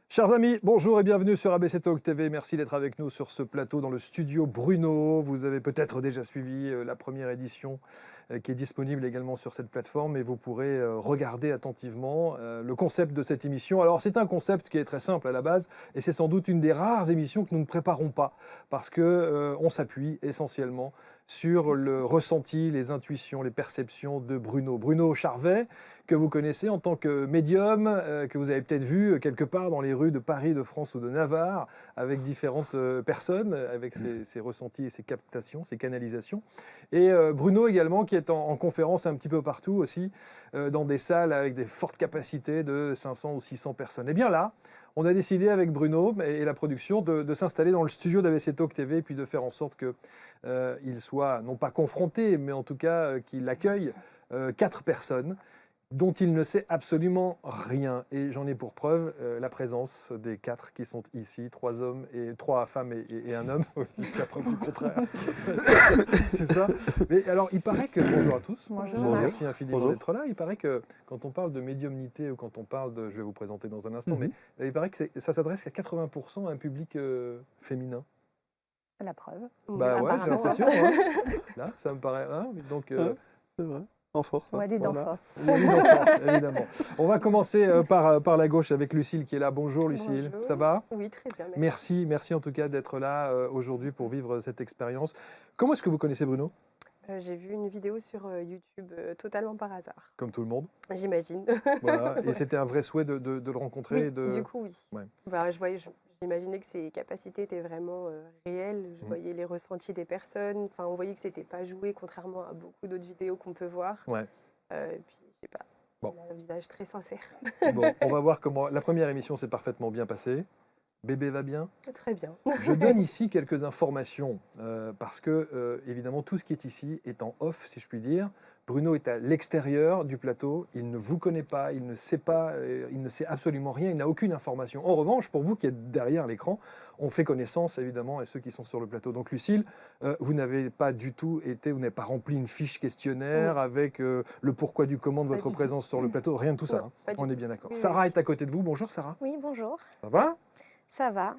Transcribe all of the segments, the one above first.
Chers amis, bonjour et bienvenue sur ABC Talk TV. Merci d'être avec nous sur ce plateau dans le studio Bruno. Vous avez peut-être déjà suivi la première édition qui est disponible également sur cette plateforme et vous pourrez regarder attentivement le concept de cette émission. Alors c'est un concept qui est très simple à la base et c'est sans doute une des rares émissions que nous ne préparons pas parce que on s'appuie essentiellement sur le ressenti, les intuitions, les perceptions de Bruno. Bruno Charvet, que vous connaissez en tant que médium, que vous avez peut-être vu quelque part dans les rues de Paris, de France ou de Navarre, avec différentes personnes, avec ses ressentis et ses captations, ses canalisations. Et Bruno également, qui est en conférence un petit peu partout aussi, dans des salles avec des fortes capacités de 500 ou 600 personnes. Et bien là, on a décidé avec Bruno et la production de s'installer dans le studio d'ABC Talk TV et puis de faire en sorte qu'il soit non pas confronté, mais en tout cas qu'il accueille 4 personnes dont il ne sait absolument rien. Et j'en ai pour preuve la présence des 4 qui sont ici, 3 hommes et 3 femmes et un homme, jusqu'à preuve du contraire. C'est ça. Mais alors, il paraît que... Bonjour à tous. Bonjour. Merci infiniment d'être là. Il paraît que quand on parle de médiumnité ou quand on parle de... Je vais vous présenter dans un instant, mais il paraît que ça s'adresse à 80% à un public féminin. La preuve. Bah ouais, j'ai l'impression. Hein. Là, ça me paraît... Hein, donc, c'est vrai. En force. Hein. Walid Voilà. en force. Walid en force, évidemment. On va commencer par la gauche avec Lucille qui est là. Bonjour Lucille, Bonjour. ça va? Oui, très bien. Merci en tout cas d'être là aujourd'hui pour vivre cette expérience. Comment est-ce que vous connaissez Bruno? J'ai vu une vidéo sur YouTube totalement par hasard, Comme tout le monde. j'imagine. Voilà. Et c'était un vrai souhait de le rencontrer. Oui, et de... du coup, oui. Ouais. Bah, j'imaginais que ses capacités étaient vraiment réelles. Je voyais les ressentis des personnes. Enfin, on voyait que c'était pas joué, contrairement à beaucoup d'autres vidéos qu'on peut voir. Ouais. Et puis, je sais pas, Bon. il a un visage très sincère. Bon, on va voir comment... La première émission s'est parfaitement bien passée. Bébé va bien? Très bien. Je donne ici quelques informations parce que, évidemment, tout ce qui est ici est en off, si je puis dire. Bruno est à l'extérieur du plateau, il ne vous connaît pas, il ne sait pas, il ne sait absolument rien, il n'a aucune information. En revanche, pour vous qui êtes derrière l'écran, on fait connaissance, évidemment, et ceux qui sont sur le plateau. Donc, Lucille, vous n'avez pas du tout été, vous n'avez pas rempli une fiche questionnaire avec le pourquoi du comment de votre présence sur le plateau, rien de tout ça. Non, Hein. On est bien d'accord. Oui, Sarah oui. est à côté de vous. Bonjour, Sarah. Oui, bonjour. Ça va? Ça va.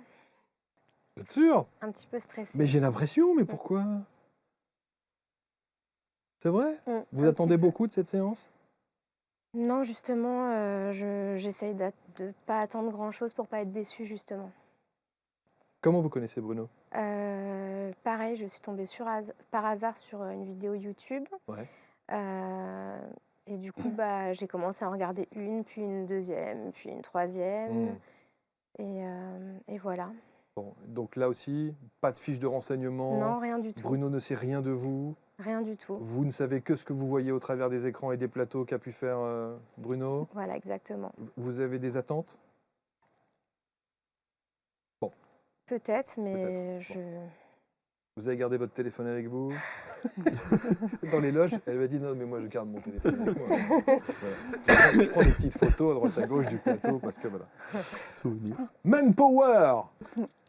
Vous êtes sûre? Un petit peu stressée. Mais j'ai l'impression, mais pourquoi? C'est vrai? Vous Un attendez petit peu. beaucoup de cette séance? Non, justement, j'essaye de ne pas attendre grand-chose pour pas être déçue, justement. Comment vous connaissez Bruno? Pareil, je suis tombée par hasard sur une vidéo YouTube. Ouais. Et du coup, j'ai commencé à en regarder une, puis une deuxième, puis une troisième. Et voilà. Bon, donc là aussi, pas de fiche de renseignement. Non, rien du tout. Bruno ne sait rien de vous. Rien du tout. Vous ne savez que ce que vous voyez au travers des écrans et des plateaux qu'a pu faire Bruno. Voilà, exactement. Vous avez des attentes? Bon. Peut-être, mais Peut-être. Bon. Vous avez gardé votre téléphone avec vous? Dans les loges, elle m'a dit non, mais moi je garde mon téléphone avec moi. Voilà. Je prends des petites photos à droite à gauche du plateau parce que voilà. Souvenir. Manpower,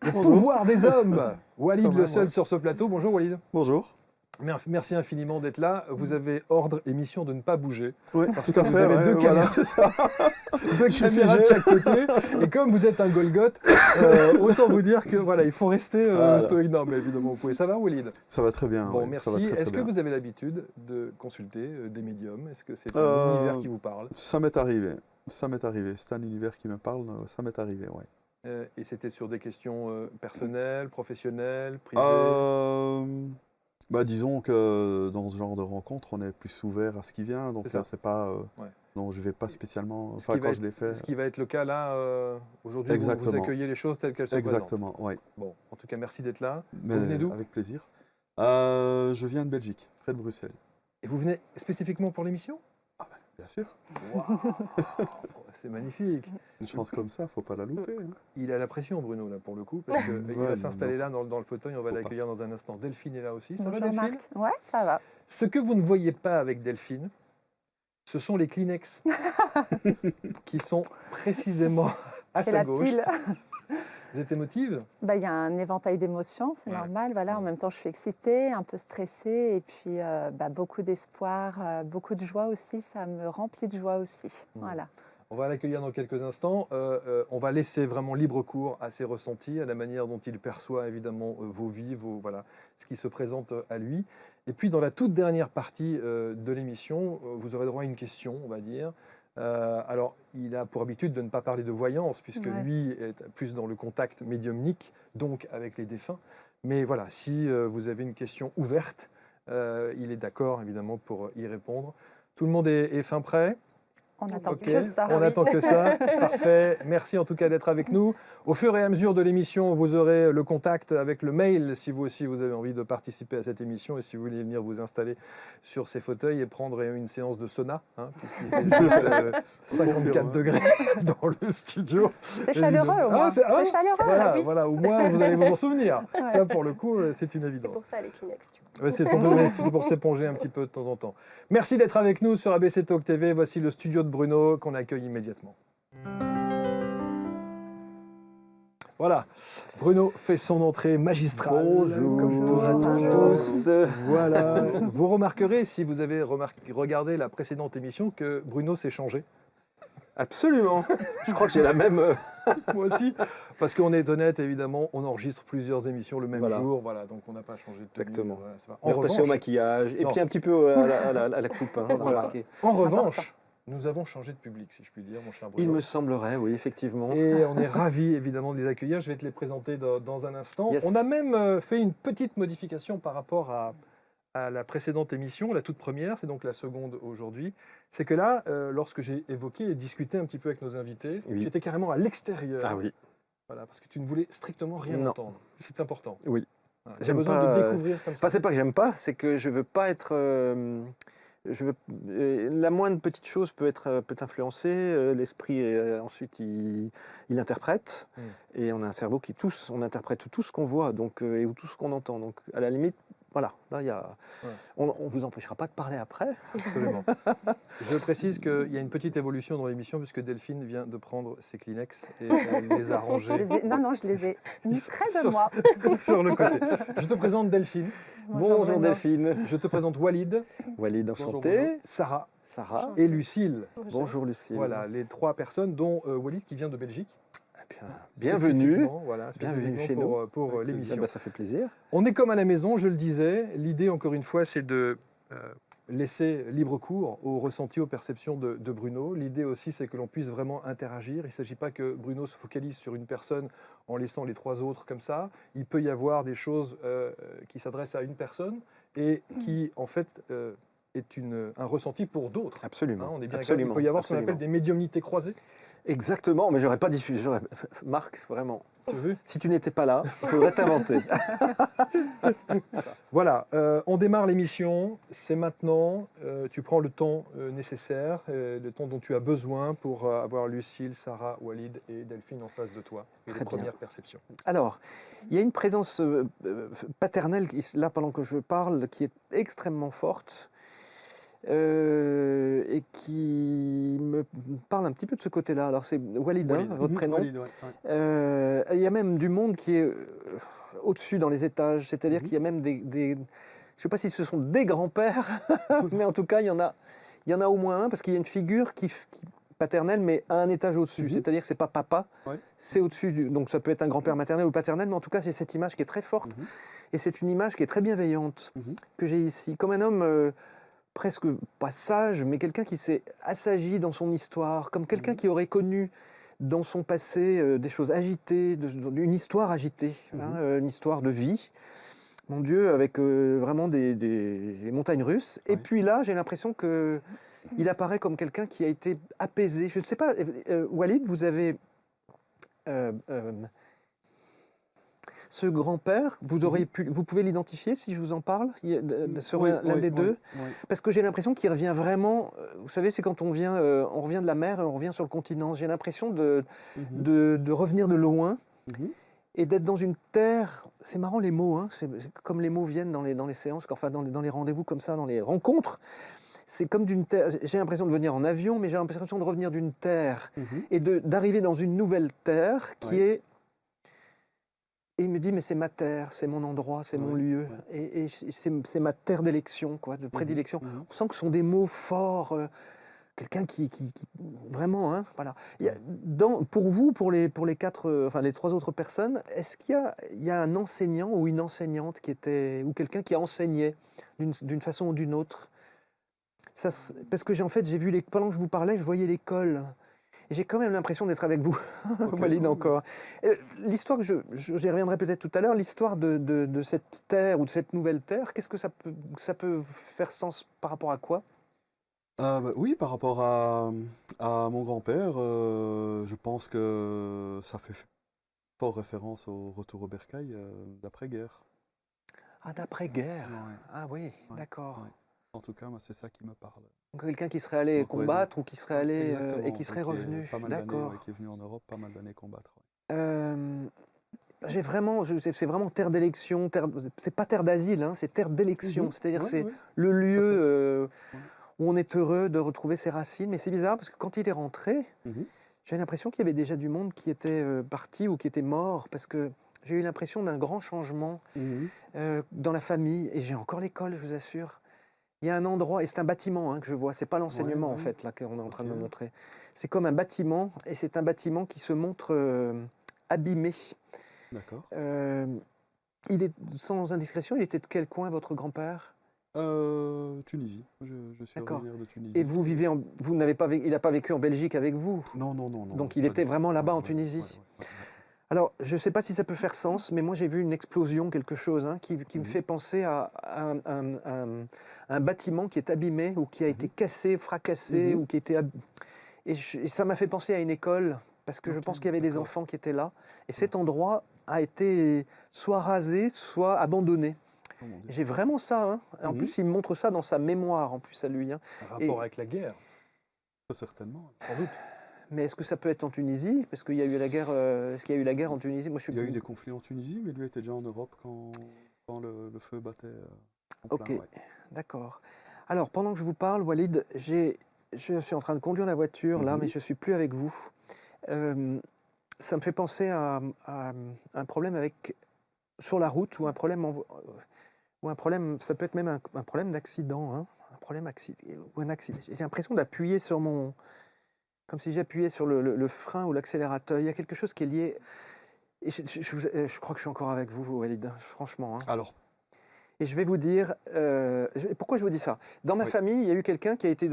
le pouvoir des hommes. Walid, Quand le même, seul ouais. sur ce plateau. Bonjour Walid. Bonjour. Merci infiniment d'être là. Vous avez ordre et mission de ne pas bouger. Oui, Parce tout que à vous fait. avez Ouais, deux voilà, caméras. c'est ça. Deux suis caméras de figé. chaque côté. Et comme vous êtes un Golgoth, autant vous dire que voilà, il faut rester Voilà. stoïque. Non, mais évidemment, vous pouvez. Ça va, Walid? Ça va très bien. Bon, ouais, merci. Ça va très, très Est-ce que bien. vous avez l'habitude de consulter des médiums? Est-ce que c'est un univers qui vous parle? Ça m'est arrivé. Ça m'est arrivé. C'est un univers qui me parle. Ça m'est arrivé, ouais. Et c'était sur des questions personnelles, professionnelles, privées? Disons que dans ce genre de rencontre, on est plus ouvert à ce qui vient. Donc, C'est ça. c'est pas. Ouais. Non, je vais pas spécialement. Ce Enfin, qui va quand être- je l'ai fait. Ce qui va être le cas là, aujourd'hui, vous Exactement. accueillez les choses telles qu'elles se présentent. Exactement, oui. Bon, en tout cas, merci d'être là. Mais venez d'où? avec plaisir. Je viens de Belgique, près de Bruxelles. Et vous venez spécifiquement pour l'émission? Bien sûr. Waouh, c'est magnifique. Une chance comme ça, faut pas la louper. Hein. Il a la pression, Bruno, là, pour le coup, parce qu'il va Ouais, s'installer non. là dans le fauteuil. On va Faut pas. l'accueillir dans un instant. Delphine est là aussi. Ça va, Bonjour, Delphine? Marc. Ouais, ça va. Ce que vous ne voyez pas avec Delphine, ce sont les Kleenex qui sont précisément à C'est sa la gauche. pile. Vous êtes émotive? Il y a un éventail d'émotions, c'est Ouais. normal. Voilà, en même temps, je suis excitée, un peu stressée, et puis beaucoup d'espoir, beaucoup de joie aussi. Ça me remplit de joie aussi. Voilà. On va l'accueillir dans quelques instants. On va laisser vraiment libre cours à ses ressentis, à la manière dont il perçoit évidemment vos vies, voilà, ce qui se présente à lui. Et puis dans la toute dernière partie de l'émission, vous aurez droit à une question, on va dire. Alors, il a pour habitude de ne pas parler de voyance, puisque lui est plus dans le contact médiumnique, donc avec les défunts. Mais voilà, si vous avez une question ouverte, il est d'accord évidemment pour y répondre. Tout le monde est fin prêt? On attend Ok, que ça. on attend que ça. Parfait. Merci en tout cas d'être avec nous. Au fur et à mesure de l'émission, vous aurez le contact avec le mail si vous aussi vous avez envie de participer à cette émission et si vous voulez venir vous installer sur ces fauteuils et prendre une séance de sauna, puisqu'il fait juste 54 degrés dans le studio. C'est chaleureux au moins. C'est chaleureux. Voilà, au moins vous allez vous en souvenir. Ouais. Ça pour le coup, c'est une C'est évidence. pour ça les Kleenex. Tu vois. Ouais, c'est pour s'éponger un petit peu de temps en temps. Merci d'être avec nous sur ABC Talk TV. Voici le studio de Bruno qu'on accueille immédiatement. Voilà, Bruno fait son entrée magistrale. Bonjour à tous. Voilà, vous remarquerez, si vous avez regardé la précédente émission, que Bruno s'est changé. Absolument. Je crois que j'ai la même. Moi aussi, parce qu'on est honnête, évidemment, on enregistre plusieurs émissions le même Voilà. jour, voilà, donc on n'a pas changé de tenue. Exactement. Voilà, c'est pas- On est repassé au maquillage et Non. puis un petit peu à la coupe. Hein, on a Voilà. remarqué. En revanche, nous avons changé de public, si je puis dire, mon cher Bruno. Il me semblerait, oui, effectivement. Et on est ravis évidemment de les accueillir. Je vais te les présenter dans un instant. Yes. On a même fait une petite modification par rapport à la précédente émission, la toute première, c'est donc la seconde aujourd'hui. C'est que là, lorsque j'ai évoqué et discuté un petit peu avec nos invités, Oui. j'étais carrément à l'extérieur. Ah oui. Voilà, parce que tu ne voulais strictement rien Non. entendre. C'est important. Oui. Voilà. J'ai J'aime besoin pas, de découvrir comme ça. Enfin, c'est pas que j'aime pas, c'est que je veux pas être. La moindre petite chose peut influencer. L'esprit, ensuite, il interprète. Et on a un cerveau qui on interprète tout ce qu'on voit donc, et tout ce qu'on entend. Donc, à la limite, voilà, là, on ne vous empêchera pas de parler après. Absolument. Je précise qu'il y a une petite évolution dans l'émission puisque Delphine vient de prendre ses Kleenex et elle les a rangés Non, je les ai mis près de moi. sur le côté. Je te présente Delphine. Bonjour Bruno. Delphine. Je te présente Walid, Walid, Bonjour, enchanté. Sarah Sarah. et Lucille. Bonjour Lucille. Voilà, les trois personnes, dont Walid qui vient de Belgique. Eh bien, bienvenue. Spécifiquement, voilà, Bienvenue spécifiquement chez pour Ah l'émission. bah, ça fait plaisir. On est comme à la maison, je le disais. L'idée, encore une fois, c'est de laisser libre cours aux ressentis, aux perceptions de Bruno. L'idée aussi, c'est que l'on puisse vraiment interagir. Il ne s'agit pas que Bruno se focalise sur une personne en laissant les trois autres comme ça. Il peut y avoir des choses qui s'adressent à une personne et qui, en fait, est un ressenti pour d'autres. Absolument. Hein, on est bien d'accord. Absolument. Il peut y avoir ce qu'on Absolument. appelle des médiumnités croisées. Exactement, mais j'aurais pas diffusé. Marc, vraiment. Tu veux Si tu n'étais pas là, il faudrait t'inventer. Voilà, on démarre l'émission, c'est maintenant, tu prends le temps nécessaire, le temps dont tu as besoin pour avoir Lucille, Sarah, Walid et Delphine en face de toi, et les Très bien. premières perceptions. Alors, il y a une présence paternelle, là, pendant que je parle, qui est extrêmement forte et qui me parle un petit peu de ce côté-là. Alors, c'est Walid, Walid. votre prénom. Walid, ouais. Il y a même du monde qui est au-dessus dans les étages, c'est-à-dire qu'il y a même des je ne sais pas si ce sont des grands-pères, mais en tout cas, il y en a au moins un, parce qu'il y a une figure qui paternelle, mais à un étage au-dessus. C'est-à-dire que ce n'est pas papa, Ouais. c'est au-dessus. Donc ça peut être un grand-père maternel ou paternel, mais en tout cas, c'est cette image qui est très forte. Et c'est une image qui est très bienveillante que j'ai ici. Comme un homme presque pas sage, mais quelqu'un qui s'est assagi dans son histoire, comme quelqu'un qui aurait connu dans son passé des choses agitées, une histoire agitée, une histoire de vie. Mon Dieu, avec vraiment des montagnes russes. Et puis là, j'ai l'impression qu'il apparaît comme quelqu'un qui a été apaisé. Je ne sais pas, Walid, vous avez ce grand-père, vous pouvez l'identifier si je vous en parle sur l'un des deux, parce que j'ai l'impression qu'il revient vraiment. Vous savez, c'est quand on revient de la mer et on revient sur le continent. J'ai l'impression de revenir de loin et d'être dans une terre. C'est marrant les mots, hein, c'est comme les mots viennent dans les séances, enfin dans les rendez-vous comme ça, dans les rencontres. C'est comme d'une terre. J'ai l'impression de venir en avion, mais j'ai l'impression de revenir d'une terre et d'arriver dans une nouvelle terre qui est. Et il me dit, mais c'est ma terre, c'est mon endroit, c'est mon lieu. Et c'est ma terre d'élection, quoi, de prédilection. On sent que ce sont des mots forts, quelqu'un qui vraiment, hein, voilà. Pour vous, pour les les trois autres personnes, est-ce qu'il y a un enseignant ou une enseignante ou quelqu'un qui enseigné d'une façon ou d'une autre? Parce que en fait, pendant que je vous parlais, je voyais l'école. Et j'ai quand même l'impression d'être avec vous, Walid, encore. L'histoire que j'y reviendrai peut-être tout à l'heure, l'histoire de cette terre ou de cette nouvelle terre, qu'est-ce que ça peut faire sens par rapport à quoi? Oui, par rapport à mon grand-père, je pense que ça fait fort référence au retour au bercail d'après-guerre. Ah, d'après-guerre. Ouais, Ah oui, ouais, d'accord. ouais. En tout cas, moi, c'est ça qui me parle. Donc quelqu'un qui serait allé Donc, ouais, combattre ou qui serait allé et exactement. qui serait Donc, qui est revenu. pas mal d'années, D'accord. qui est venu en Europe, pas mal d'années combattre. Euh, c'est vraiment terre d'élection. C'est pas terre d'asile, hein, c'est terre d'élection. Mhm. C'est-à-dire Ouais, c'est ouais, le lieu Ouais. où on est heureux de retrouver ses racines. Mais c'est bizarre parce que quand il est rentré, Mhm. j'ai l'impression qu'il y avait déjà du monde qui était parti ou qui était mort parce que j'ai eu l'impression d'un grand changement Mhm. dans la famille. Et j'ai encore l'école, je vous assure. Il y a un endroit, et c'est un bâtiment hein, que je vois, c'est pas l'enseignement Ouais, en ouais. fait là qu'on est en train de me Ok. montrer. C'est comme un bâtiment, et c'est un bâtiment qui se montre abîmé. D'accord. Il est, sans indiscrétion, il était de quel coin votre grand-père? Tunisie. Je suis D'accord. originaire de Tunisie. Et vous vivez vous n'avez pas il n'a pas vécu en Belgique avec vous? Non, non, non, non. Donc non, il pas était du tout. vraiment là-bas en Ouais, Tunisie. ouais. Alors, je ne sais pas si ça peut faire sens, mais moi j'ai vu une explosion, quelque chose hein, qui me Mhm. fait penser à un bâtiment qui est abîmé ou qui a été cassé, fracassé, Mhm. ou qui était et ça m'a fait penser à une école, parce que je Ok, pense qu'il y avait des d'accord. enfants qui étaient là. Et cet endroit a été soit rasé, soit abandonné. Oh mon Dieu. J'ai vraiment ça. Hein. En Mhm. plus, il me montre ça dans sa mémoire, en plus, à lui. Hein. Un rapport avec la guerre, Certainement. sans doute. Mais est-ce que ça peut être en Tunisie? Parce qu'il y a eu la guerre, est-ce qu'il y a eu la guerre en Tunisie? Moi, je suis Il y a eu des conflits en Tunisie, mais lui était déjà en Europe quand le feu battait en Ok, plein. Ouais. d'accord. Alors, pendant que je vous parle, Walid, je suis en train de conduire la voiture, là, Mhm. mais je ne suis plus avec vous. Ça me fait penser à un problème sur la route, ou un problème, ça peut être même un problème d'accident, hein, ou un accident. J'ai l'impression d'appuyer comme si j'appuyais sur le frein ou l'accélérateur. Il y a quelque chose qui est lié. Et je crois que je suis encore avec vous, Walid, franchement. Hein. Alors, Et je vais vous dire, pourquoi je vous dis ça? Dans ma Oui. famille, il y a eu quelqu'un qui a été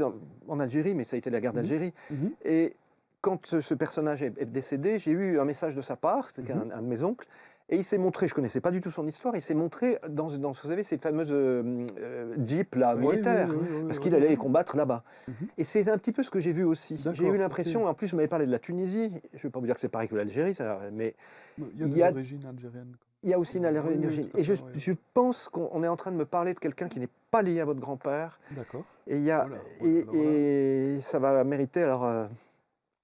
en Algérie, mais ça a été la guerre Mhm. d'Algérie. Mhm. Et quand ce personnage est décédé, j'ai eu un message de sa part, c'était Mhm. un de mes oncles, et il s'est montré, je ne connaissais pas du tout son histoire, il s'est montré dans vous savez, ces fameuses jeeps là, Oui, militaires, parce qu'il allait combattre là-bas. Mhm. Et c'est un petit peu ce que j'ai vu aussi. J'ai D'accord, eu l'impression, ok. en plus, vous m'avez parlé de la Tunisie, je ne vais pas vous dire que c'est pareil que l'Algérie, mais Il y a il des y a- origines algériennes. il y a aussi une Oui, oui, origine. tout à Et fait, oui. je pense qu'on est en train de me parler de quelqu'un qui n'est pas lié à votre grand-père. D'accord. Et, il y a, Voilà, ouais, alors là- et ça va mériter, alors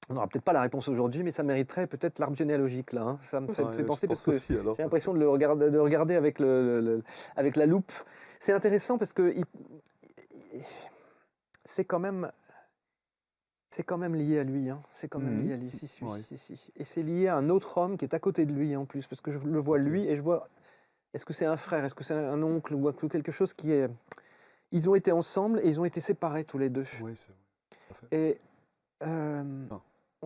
on n'aura peut-être pas la réponse aujourd'hui, mais ça mériterait peut-être l'arbre généalogique là. Hein. Ça me fait, Ouais, fait je penser parce pense que aussi, alors, j'ai l'impression de regarder avec, avec la loupe. C'est intéressant parce que c'est quand même lié à lui. Hein. C'est quand même Mhm. lié à lui. Si. Ouais. Et c'est lié à un autre homme qui est à côté de lui en plus, parce que je le vois Ok. lui et je vois. Est-ce que c'est un frère? Est-ce que c'est un oncle ou quelque chose qui est. Ils ont été ensemble et ils ont été séparés tous les deux. Oui, c'est vrai. Tout à fait. Et Ah,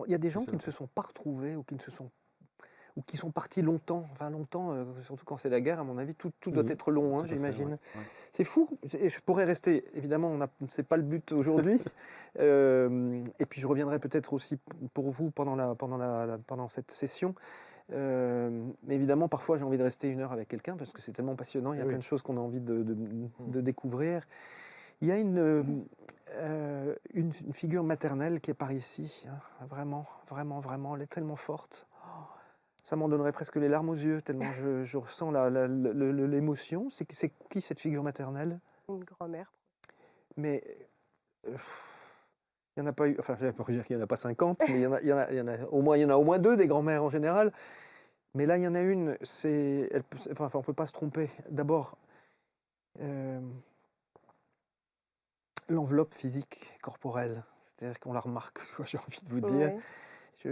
il y a des gens c'est qui ne vrai. se sont pas retrouvés ou qui sont partis longtemps. Enfin longtemps, surtout quand c'est la guerre, à mon avis, tout doit Mhm. être long, Tout hein, à fait, j'imagine. ouais. C'est fou. Et je pourrais rester. Évidemment, c'est pas le but aujourd'hui. Et puis je reviendrai peut-être aussi pour vous pendant cette session. Mais évidemment, parfois j'ai envie de rester 1 heure avec quelqu'un parce que c'est tellement passionnant. Il y a Eh oui. plein de choses qu'on a envie de découvrir. Il y a une figure maternelle qui est par ici, hein, vraiment, vraiment, vraiment, elle est tellement forte. Oh, ça m'en donnerait presque les larmes aux yeux, tellement je ressens l'émotion. C'est qui cette figure maternelle? Une grand-mère. Mais il n'y en a pas eu, enfin, je ne vais pas dire qu'il n'y en a pas 50, mais il y en a au moins 2 des grands-mères en général. Mais là, il y en a une, on ne peut pas se tromper. D'abord, l'enveloppe physique, corporelle, c'est-à-dire qu'on la remarque, j'ai envie de vous dire. Ouais.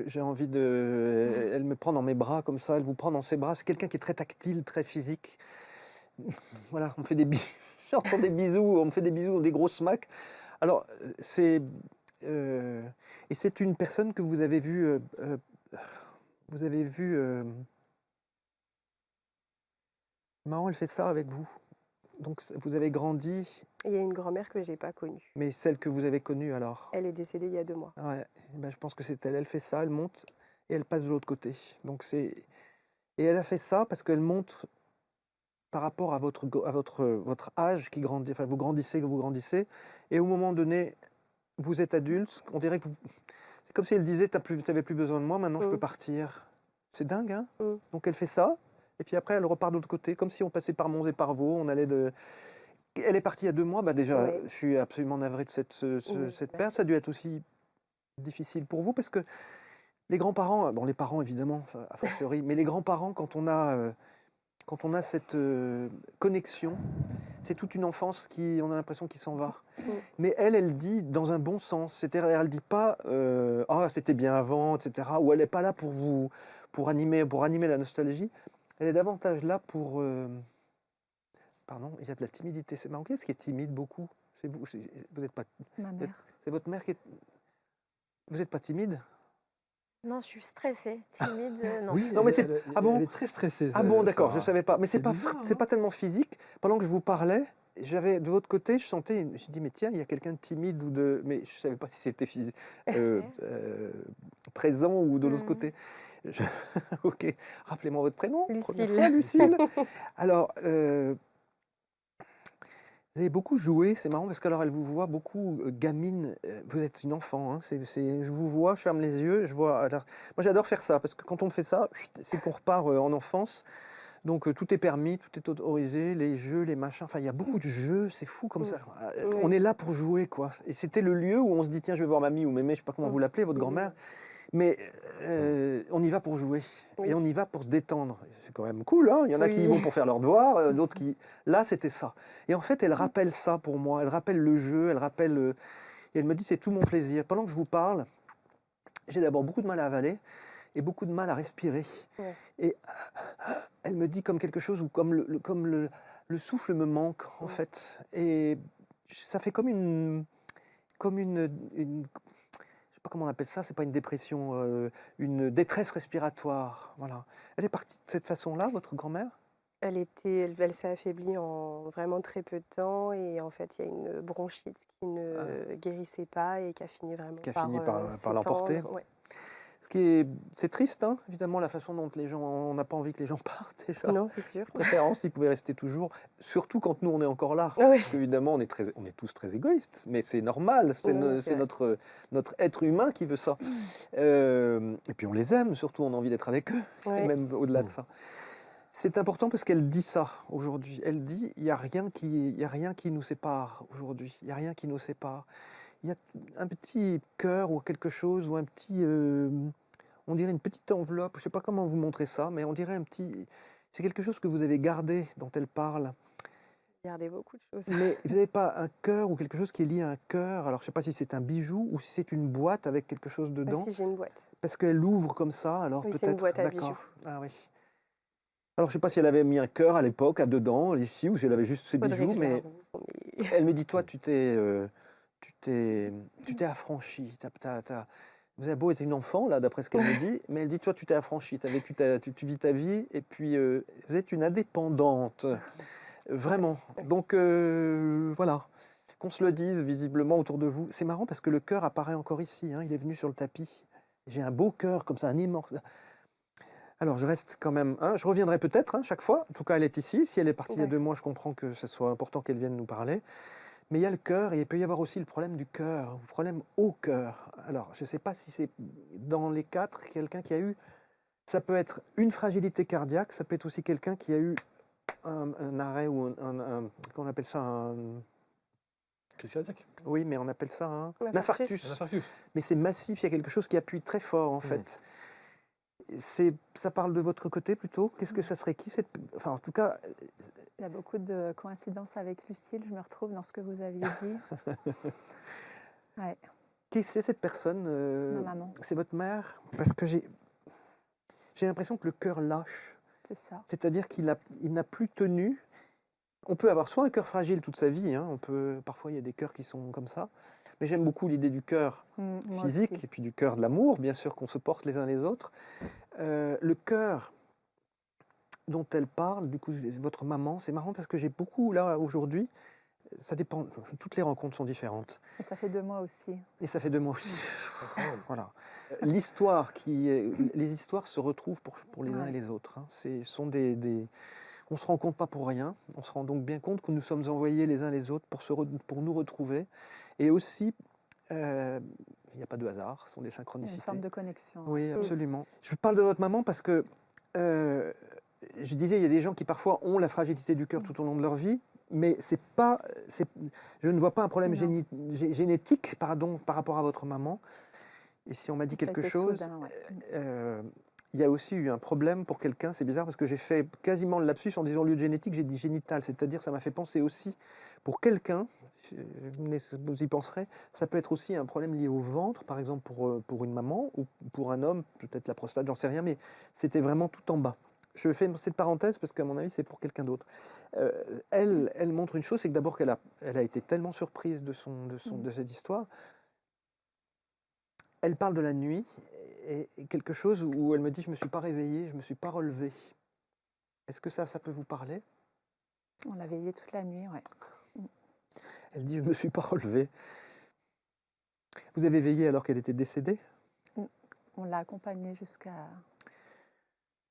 J'ai envie de... Elle me prend dans mes bras comme ça, elle vous prend dans ses bras. C'est quelqu'un qui est très tactile, très physique. Voilà, on me fait des bisous, j'entends des bisous, on me fait des bisous, des gros smacks. Alors, Et c'est une personne que vous avez vue, marrant, elle fait ça avec vous. Donc vous avez grandi, Il y a une grand-mère que je n'ai pas connue. mais celle que vous avez connue alors? Elle est décédée il y a 2 mois. Ouais, ben, je pense que c'est elle. Elle fait ça, elle monte et elle passe de l'autre côté. Et elle a fait ça parce qu'elle montre par rapport à votre âge qui grandit, enfin vous grandissez, et au moment donné, vous êtes adulte, on dirait que c'est comme si elle disait, tu n'avais plus besoin de moi, maintenant je peux partir. C'est dingue, hein? Donc elle fait ça, et puis après elle repart de l'autre côté, comme si on passait par Mons et par Vaux, on allait de... Elle est partie il y a 2 mois, bah déjà, je suis absolument navré de cette perte. Ça a dû être aussi difficile pour vous, parce que les grands-parents, bon les parents évidemment, a fortiori, mais les grands-parents, quand on a cette connexion, c'est toute une enfance on a l'impression qu'il s'en va. Mais elle dit dans un bon sens. C'est-à-dire, elle ne dit pas « Ah, c'était bien avant », etc. Ou elle n'est pas là pour animer la nostalgie. Elle est davantage là pour... Pardon, il y a de la timidité. C'est marrant. Qui est-ce qui est timide beaucoup? C'est vous. Vous n'êtes pas... Ma mère. C'est votre mère qui est... Vous n'êtes pas timide? Non, je suis stressée, timide, non. Oui, Non, mais elle est très stressée. Ah bon, d'accord, je ne Sarah. savais pas. Mais c'est bizarre, hein. pas tellement physique. Pendant que je vous parlais, j'avais de votre côté, je sentais, je dis mais tiens, il y a quelqu'un de timide ou de, mais je savais pas si c'était physique, présent ou de l'autre côté. Ok, rappelez-moi votre prénom. Lucille. Première fois, Lucille. Alors, vous avez beaucoup joué, c'est marrant parce qu'alors elle vous voit beaucoup gamine, vous êtes une enfant, hein, je vous vois, je ferme les yeux, je vois. Alors, moi j'adore faire ça parce que quand on fait ça, c'est qu'on repart en enfance. Donc tout est permis, tout est autorisé, les jeux, les machins, enfin il y a beaucoup de jeux, c'est fou comme ça. On est là pour jouer quoi. Et c'était le lieu où on se dit tiens je vais voir mamie ou mémé, je sais pas comment vous l'appelez, votre grand-mère, mais on y va pour jouer et on y va pour se détendre. C'est quand même cool, hein. Il y en a qui y vont pour faire leurs devoirs, d'autres qui... Là c'était ça. Et en fait elle rappelle ça pour moi, elle rappelle le jeu, elle rappelle... Et elle me dit c'est tout mon plaisir. Pendant que je vous parle, j'ai d'abord beaucoup de mal à avaler et beaucoup de mal à respirer. Et elle me dit comme quelque chose où comme le souffle me manque en fait. Et ça fait comme une je sais pas comment on appelle ça, c'est pas une dépression, une détresse respiratoire. Voilà. Elle est partie de cette façon-là, votre grand-mère? Elle s'est affaiblie en vraiment très peu de temps et en fait, il y a une bronchite qui ne guérissait pas et qui a fini vraiment par l'emporter. Ouais. C'est triste, hein, évidemment, la façon dont les gens... On n'a pas envie que les gens partent, déjà. Non, c'est sûr. De préférence, ils pouvaient rester toujours, surtout quand nous, on est encore là. Oui. Parce qu'évidemment, on est tous très égoïstes, mais c'est normal, c'est notre être humain qui veut ça. Et puis on les aime, surtout, on a envie d'être avec eux, et même au-delà de ça. C'est important parce qu'elle dit ça aujourd'hui. Elle dit, il n'y a rien qui nous sépare aujourd'hui, il n'y a rien qui nous sépare. Il y a un petit cœur ou quelque chose, ou un petit... on dirait une petite enveloppe, je ne sais pas comment vous montrer ça, mais on dirait un petit... C'est quelque chose que vous avez gardé, dont elle parle. Gardé beaucoup de choses. Mais vous n'avez pas un cœur ou quelque chose qui est lié à un cœur? Alors je ne sais pas si c'est un bijou ou si c'est une boîte avec quelque chose dedans. Si, j'ai une boîte. Parce qu'elle ouvre comme ça, alors oui, peut-être... c'est une boîte à bijoux. Ah oui. Alors je ne sais pas si elle avait mis un cœur à l'époque, dedans, ici, ou si elle avait juste ses bijoux, mais elle me dit, toi, tu t'es affranchi. Vous avez beau être une enfant, là, d'après ce qu'elle me dit, mais elle dit, toi, tu t'es affranchi, tu vis ta vie, et puis vous êtes une indépendante. Vraiment. Donc, voilà. Qu'on se le dise visiblement autour de vous. C'est marrant parce que le cœur apparaît encore ici, hein, il est venu sur le tapis. J'ai un beau cœur, comme ça, un immense... Alors, je reste quand même... Hein, je reviendrai peut-être, hein, chaque fois. En tout cas, elle est ici. Si elle est partie il y a 2 mois, je comprends que ce soit important qu'elle vienne nous parler. Mais il y a le cœur et il peut y avoir aussi le problème du cœur, le problème au cœur. Alors, je ne sais pas si c'est dans les 4, quelqu'un qui a eu... Ça peut être une fragilité cardiaque, ça peut être aussi quelqu'un qui a eu un arrêt ou qu'on appelle ça un... Crise cardiaque. Oui, mais on appelle ça un infarctus. Mais c'est massif, il y a quelque chose qui appuie très fort en fait. Ça parle de votre côté plutôt? Qu'est-ce que ça serait qui Enfin, en tout cas... Il y a beaucoup de coïncidences avec Lucille, je me retrouve dans ce que vous aviez dit. Ouais. Qui c'est cette personne? Ma maman. C'est votre mère? Parce que j'ai l'impression que le cœur lâche. C'est ça. C'est-à-dire qu'il n'a plus tenu. On peut avoir soit un cœur fragile toute sa vie, hein, parfois il y a des cœurs qui sont comme ça, mais j'aime beaucoup l'idée du cœur Moi physique aussi. et puis du cœur de l'amour, bien sûr, qu'on se porte les uns les autres. Le cœur dont elle parle, du coup, votre maman, c'est marrant parce que j'ai beaucoup, là, aujourd'hui, ça dépend, toutes les rencontres sont différentes. Et ça fait 2 mois aussi. Et ça fait 2 mois aussi. Incroyable. Voilà. Les histoires se retrouvent pour les uns et les autres. Hein. On ne se rend compte pas pour rien. On se rend donc bien compte que nous sommes envoyés les uns les autres pour nous retrouver. Et aussi, il n'y a pas de hasard, ce sont des Il y a synchronicités. une forme de connexion. Oui, absolument. Je parle de votre maman parce que je disais, il y a des gens qui parfois ont la fragilité du cœur tout au long de leur vie, mais je ne vois pas un problème Non. génétique par rapport à votre maman. Et si on m'a dit Ça a quelque été chose, soudain, ouais. il y a aussi eu un problème pour quelqu'un, c'est bizarre parce que j'ai fait quasiment le lapsus en disant lieu de génétique, j'ai dit génital, c'est-à-dire ça m'a fait penser aussi, pour quelqu'un, vous y penserez, ça peut être aussi un problème lié au ventre, par exemple pour une maman, ou pour un homme, peut-être la prostate, j'en sais rien, mais c'était vraiment tout en bas. Je fais cette parenthèse parce qu'à mon avis, c'est pour quelqu'un d'autre. Elle montre une chose, c'est que d'abord qu'elle a été tellement surprise de cette histoire. Elle parle de la nuit et quelque chose où elle me dit je me suis pas réveillée, je me suis pas relevée. Est-ce que ça peut vous parler? On l'a veillé toute la nuit, ouais. Elle dit je me suis pas relevée. Vous avez veillé alors qu'elle était décédée? On l'a accompagnée jusqu'à...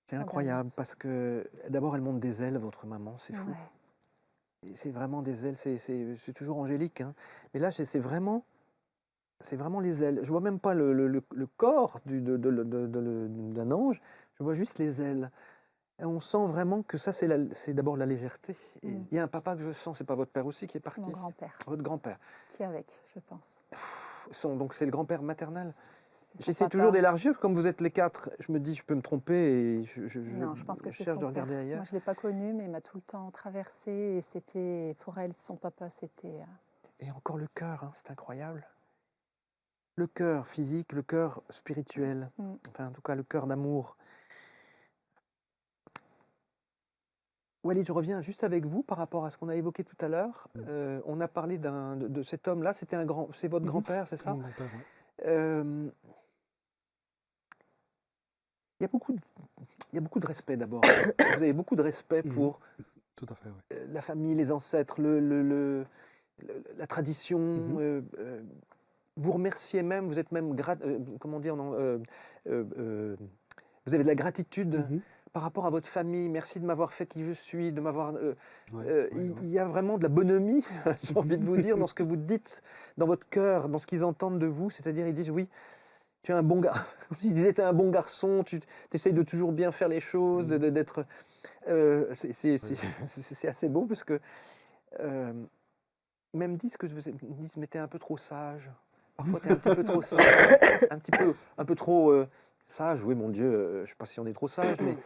C'est incroyable parce que d'abord elle monte des ailes, votre maman, c'est fou. Ouais. C'est vraiment des ailes, c'est toujours angélique, hein. Mais là c'est vraiment les ailes. Je vois même pas le corps d'un ange, je vois juste les ailes. Et on sent vraiment que ça, c'est d'abord la légèreté. Et il y a un papa que je sens, c'est pas votre père aussi qui est C'est parti? mon grand-père Votre grand-père. qui est avec, je pense. Donc c'est le grand-père maternel. C'est son J'essaie papa. toujours d'élargir, comme vous êtes les 4, je me dis je peux me tromper et Non, je pense que c'est cherche son de regarder père. ailleurs. Moi, je ne l'ai pas connu, mais il m'a tout le temps traversé. Et c'était, pour elle, son papa, c'était... Et encore le cœur, hein, c'est incroyable. Le cœur physique, le cœur spirituel, enfin en tout cas le cœur d'amour. Walid, je reviens juste avec vous par rapport à ce qu'on a évoqué tout à l'heure. On a parlé de cet homme-là, c'est votre grand-père, c'est ça? Mon grand-père, oui. Il y a beaucoup de respect d'abord. Vous avez beaucoup de respect pour Tout à fait, oui. la famille, les ancêtres, la tradition. Vous remerciez même, vous êtes même, comment dire, vous avez de la gratitude par rapport à votre famille. Merci de m'avoir fait qui je suis, de m'avoir. Il y a vraiment de la bonhomie, j'ai envie de vous dire, dans ce que vous dites, dans votre cœur, dans ce qu'ils entendent de vous. C'est-à-dire, ils disent oui. Tu es un bon gars. Ils disaient, tu es un bon garçon, tu essayes de toujours bien faire les choses, d'être. C'est assez beau parce que. Même disent que disent, mais t'es un peu trop sage. Parfois, t'es un petit peu trop sage. Un peu trop sage. Oui, mon Dieu, je ne sais pas si on est trop sage, mais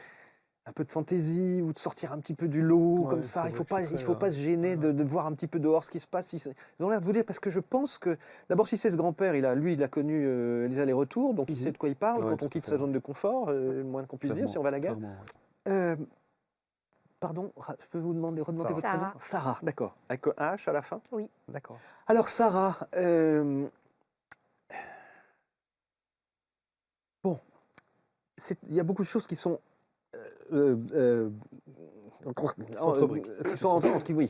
un peu de fantaisie ou de sortir un petit peu du lot, comme ça. Il ne faut pas se gêner de voir un petit peu dehors ce qui se passe. Ils ont l'air de vous dire, parce que je pense que, d'abord, si c'est ce grand-père, lui, il a connu les allers-retours, donc il sait de quoi il parle quand on quitte sa zone de confort, le moins qu'on puisse dire, si on va à la guerre. Pardon, je peux vous demander votre prénom? Sarah, d'accord. Avec un H à la fin? Oui. D'accord. Alors, Sarah, bon, il y a beaucoup de choses qui sont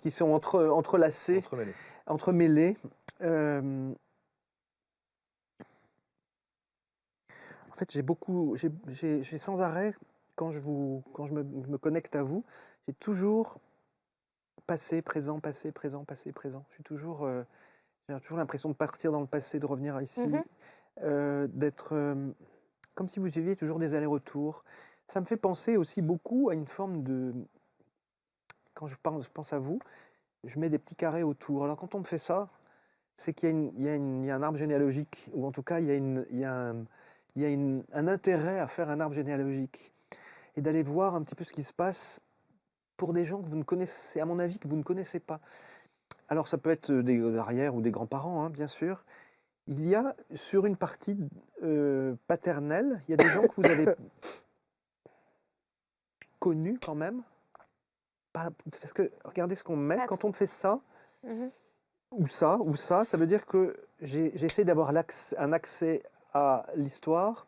qui sont entrelacées, entremêlées. En fait, j'ai sans arrêt, quand je me connecte à vous, j'ai toujours passé, présent, passé, présent, passé, présent. J'ai toujours l'impression de partir dans le passé, de revenir ici, d'être comme si vous aviez toujours des allers-retours. Ça me fait penser aussi beaucoup à une forme de... Quand je pense à vous, je mets des petits carrés autour. Alors quand on me fait ça, c'est qu'il y a un arbre généalogique, ou en tout cas, il y a un intérêt à faire un arbre généalogique et d'aller voir un petit peu ce qui se passe pour des gens que vous ne connaissez, à mon avis, que vous ne connaissez pas. Alors ça peut être des arrières ou des grands-parents, hein, bien sûr. Il y a, sur une partie paternelle, il y a des gens que vous avez connus quand même. Parce que regardez ce qu'on met, quand on fait ça, ou ça veut dire que j'essaie d'avoir un accès à l'histoire,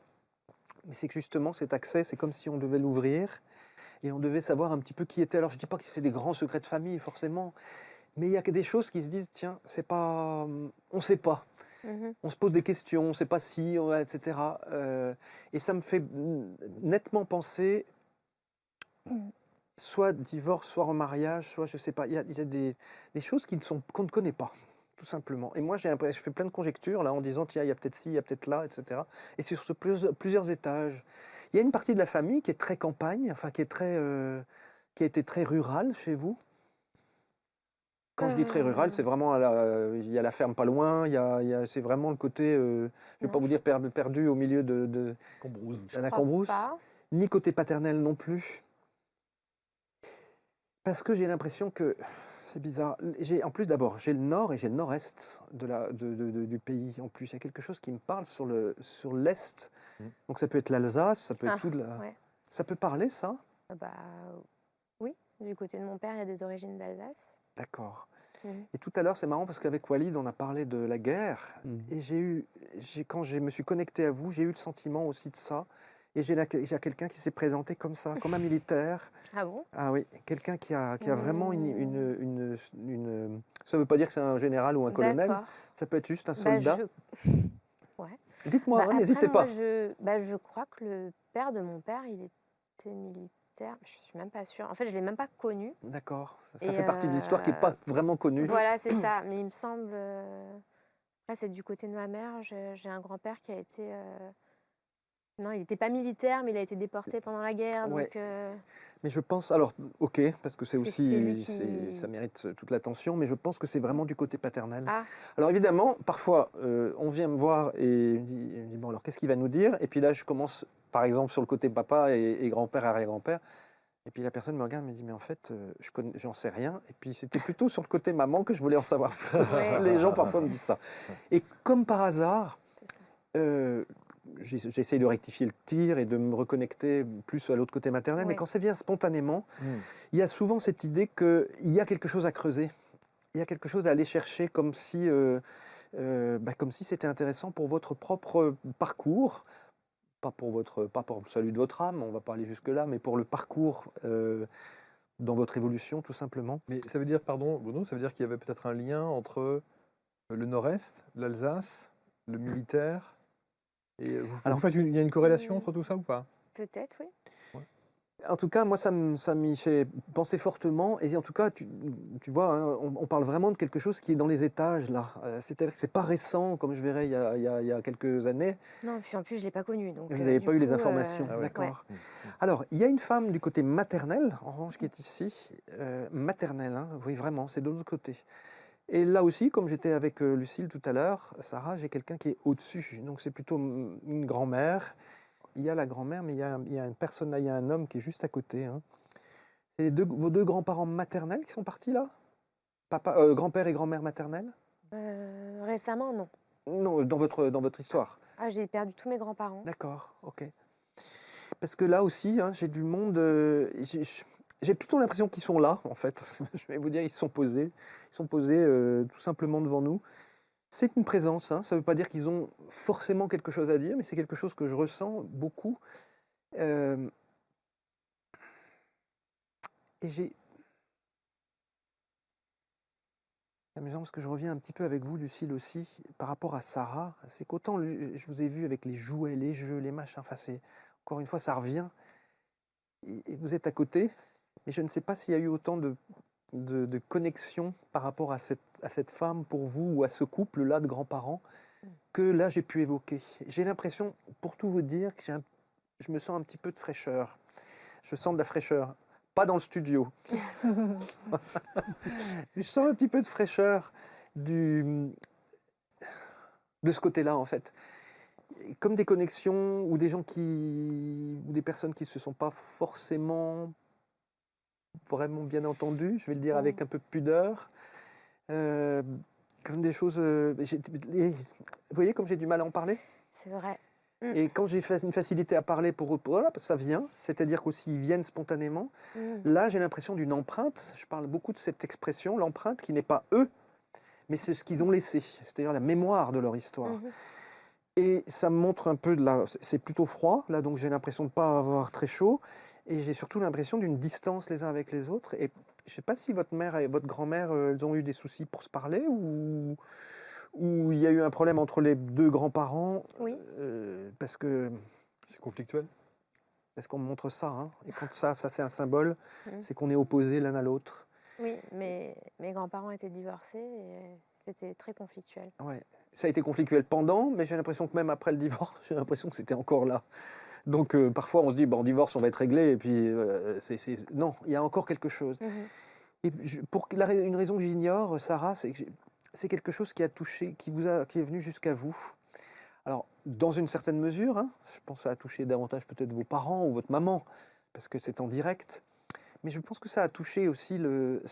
mais c'est que justement cet accès, c'est comme si on devait l'ouvrir et on devait savoir un petit peu qui était. Alors je dis pas que c'est des grands secrets de famille forcément, mais il y a que des choses qui se disent, tiens, c'est pas, on sait pas. On se pose des questions, on ne sait pas si, etc. Et ça me fait nettement penser soit divorce, soit remariage, soit je ne sais pas. Il y a des choses qu'on ne connaît pas, tout simplement. Et moi, je fais plein de conjectures là en disant, tiens, il y a peut-être ci, il y a peut-être là, etc. Et c'est sur plusieurs étages. Il y a une partie de la famille qui est très campagne, enfin qui a été très rurale chez vous. Quand je dis très rural, c'est vraiment, il y a la ferme pas loin, c'est vraiment le côté, je ne vais pas vous dire perdu au milieu de Cambrousse. la Cambrousse, ni côté paternel non plus. Parce que j'ai l'impression que, c'est bizarre, en plus d'abord, j'ai le nord et j'ai le nord-est du pays en plus. Il y a quelque chose qui me parle sur l'est, donc ça peut être l'Alsace, ça peut être tout ouais. Ça peut parler ça? Bah, oui, du côté de mon père, il y a des origines d'Alsace. D'accord. Et tout à l'heure, c'est marrant parce qu'avec Walid, on a parlé de la guerre. Et quand je me suis connecté à vous, j'ai eu le sentiment aussi de ça. Et j'ai quelqu'un qui s'est présenté comme ça, comme un militaire. Ah bon? Ah oui, quelqu'un qui a vraiment ça ne veut pas dire que c'est un général ou un colonel. Ça peut être juste un soldat. Ouais. Dites-moi, n'hésitez pas. Je crois que le père de mon père, il était militaire. Je suis même pas sûre. En fait, je l'ai même pas connu. D'accord. Ça fait partie de l'histoire qui n'est pas vraiment connue. Voilà, c'est ça. Mais il me semble. Là, c'est du côté de ma mère. J'ai un grand-père qui a été. Non, il n'était pas militaire, mais il a été déporté pendant la guerre. Ouais. Donc, mais je pense. Alors, ok, parce que c'est aussi. qui... Ça mérite toute l'attention, mais je pense que c'est vraiment du côté paternel. Ah. Alors, évidemment, parfois, on vient me voir et me dit bon, alors qu'est-ce qu'il va nous dire? Et puis là, je commence, par exemple, sur le côté papa et grand-père, arrière-grand-père. Et puis la personne me regarde et me dit mais en fait, j'en sais rien. Et puis c'était plutôt sur le côté maman que je voulais en savoir plus. Les gens parfois me disent ça. Et comme par hasard, j'essaye de rectifier le tir et de me reconnecter plus à l'autre côté maternel. Mais quand ça vient spontanément, il y a souvent cette idée qu'il y a quelque chose à creuser. Il y a quelque chose à aller chercher comme si c'était intéressant pour votre propre parcours. Pas pour celui de votre âme, on ne va pas aller jusque-là, mais pour le parcours dans votre évolution, tout simplement. Mais ça veut dire, pardon, Bruno, ça veut dire qu'il y avait peut-être un lien entre le nord-est, l'Alsace, le militaire, et en fait, il y a une corrélation entre tout ça ou pas? Peut-être, oui. En tout cas, moi, ça m'y fait penser fortement. Et en tout cas, tu vois, hein, on parle vraiment de quelque chose qui est dans les étages, là. C'est-à-dire que ce n'est pas récent, comme je verrais il y a quelques années. Non, puis en plus, je ne l'ai pas connu. Donc, vous n'avez pas eu les informations, d'accord. Ouais. Alors, il y a une femme du côté maternel, en revanche, qui est ici. Maternelle, hein, oui, vraiment, c'est de l'autre côté. Et là aussi, comme j'étais avec Lucille tout à l'heure, Sarah, j'ai quelqu'un qui est au-dessus. Donc, c'est plutôt une grand-mère. Il y a la grand-mère, mais il y a une personne là, il y a un homme qui est juste à côté. Hein. C'est vos deux grands-parents maternels qui sont partis là? Grand-père et grand-mère maternelle? Récemment, non. Non, dans votre histoire. Ah, j'ai perdu tous mes grands-parents. D'accord, ok. Parce que là aussi, hein, j'ai du monde. J'ai plutôt l'impression qu'ils sont là, en fait. Je vais vous dire, ils sont posés. Ils sont posés tout simplement devant nous. C'est une présence, hein. Ça ne veut pas dire qu'ils ont forcément quelque chose à dire, mais c'est quelque chose que je ressens beaucoup. Et c'est amusant parce que je reviens un petit peu avec vous, Lucille, aussi, par rapport à Sarah. C'est qu'autant je vous ai vu avec les jouets, les jeux, les machins, enfin, encore une fois, ça revient. Et vous êtes à côté, mais je ne sais pas s'il y a eu autant de connexion par rapport à cette femme pour vous ou à ce couple-là de grands-parents que là j'ai pu évoquer. J'ai l'impression, pour tout vous dire, que je me sens un petit peu de fraîcheur. Je sens de la fraîcheur, pas dans le studio. Je sens un petit peu de fraîcheur de ce côté-là en fait. Comme des connexions ou des personnes qui ne se sont pas forcément vraiment bien entendu, je vais le dire avec un peu de pudeur, comme des choses... vous voyez comme j'ai du mal à en parler? C'est vrai. Et quand j'ai fait une facilité à parler pour eux, voilà, ça vient, c'est-à-dire qu'aussi ils viennent spontanément. Là, j'ai l'impression d'une empreinte, je parle beaucoup de cette expression, l'empreinte qui n'est pas eux, mais c'est ce qu'ils ont laissé, c'est-à-dire la mémoire de leur histoire. Mhm. Et ça me montre un peu c'est plutôt froid, là, donc j'ai l'impression de ne pas avoir très chaud, et j'ai surtout l'impression d'une distance les uns avec les autres. Et je ne sais pas si votre mère et votre grand-mère, elles ont eu des soucis pour se parler, ou il y a eu un problème entre les deux grands-parents, Oui. parce que... C'est conflictuel? Parce qu'on me montre ça, hein, et quand ça c'est un symbole, Mhm. c'est qu'on est opposés l'un à l'autre. Oui, mais mes grands-parents étaient divorcés et c'était très conflictuel. Ouais. Ça a été conflictuel pendant, mais j'ai l'impression que même après le divorce, j'ai l'impression que c'était encore là. Donc parfois on se dit, bon, divorce, on va être réglé, et puis non, il y a encore quelque chose. Mhm. Et pour une raison que j'ignore, Sarah, c'est que c'est quelque chose qui a touché, qui est venu jusqu'à vous. Alors, dans une certaine mesure, hein, je pense que ça a touché davantage peut-être vos parents ou votre maman, parce que c'est en direct. Mais je pense que ça a touché aussi le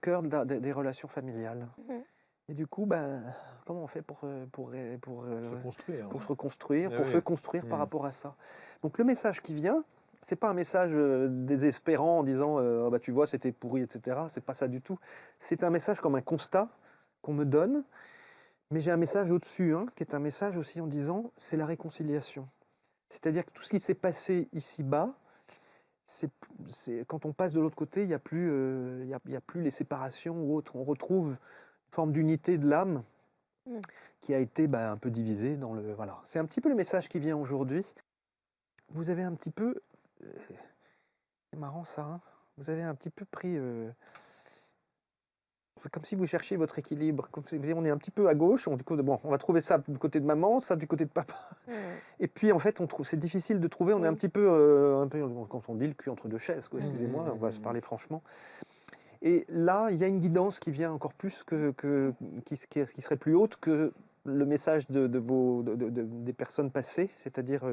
cœur des relations familiales. Mhm. Et du coup, ben, comment on fait pour Se construire. se reconstruire, Ah pour oui. se construire par Mm. rapport à ça? Donc le message qui vient, c'est pas un message désespérant en disant ah bah, tu vois, c'était pourri, etc. C'est pas ça du tout. C'est un message comme un constat qu'on me donne, mais j'ai un message au-dessus, hein, qui est un message aussi en disant c'est la réconciliation. C'est-à-dire que tout ce qui s'est passé ici-bas, quand on passe de l'autre côté, il n'y a plus les séparations ou autres. On retrouve une forme d'unité de l'âme Mm. qui a été un peu divisée dans le... Voilà. C'est un petit peu le message qui vient aujourd'hui. Vous avez un petit peu... c'est marrant ça, hein, vous avez un petit peu pris... c'est comme si vous cherchiez votre équilibre. Comme si, on est un petit peu à gauche, on va trouver ça du côté de maman, ça du côté de papa. Mm. Et puis en fait, c'est difficile de trouver, on est un Oui. petit peu, quand on dit le cul entre deux chaises, quoi, excusez-moi, on va se parler franchement. Et là, il y a une guidance qui vient encore plus, qui serait plus haute que le message des personnes passées, c'est-à-dire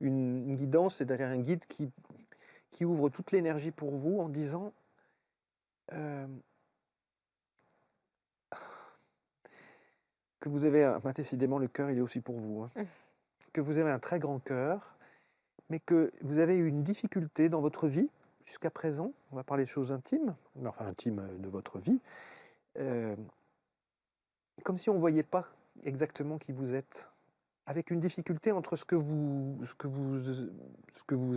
une guidance, c'est-à-dire un guide qui ouvre toute l'énergie pour vous en disant que vous avez, décidément le cœur il est aussi pour vous, hein, que vous avez un très grand cœur, mais que vous avez eu une difficulté dans votre vie jusqu'à présent, on va parler de choses intimes, enfin intimes de votre vie, comme si on ne voyait pas exactement qui vous êtes, avec une difficulté entre ce que vous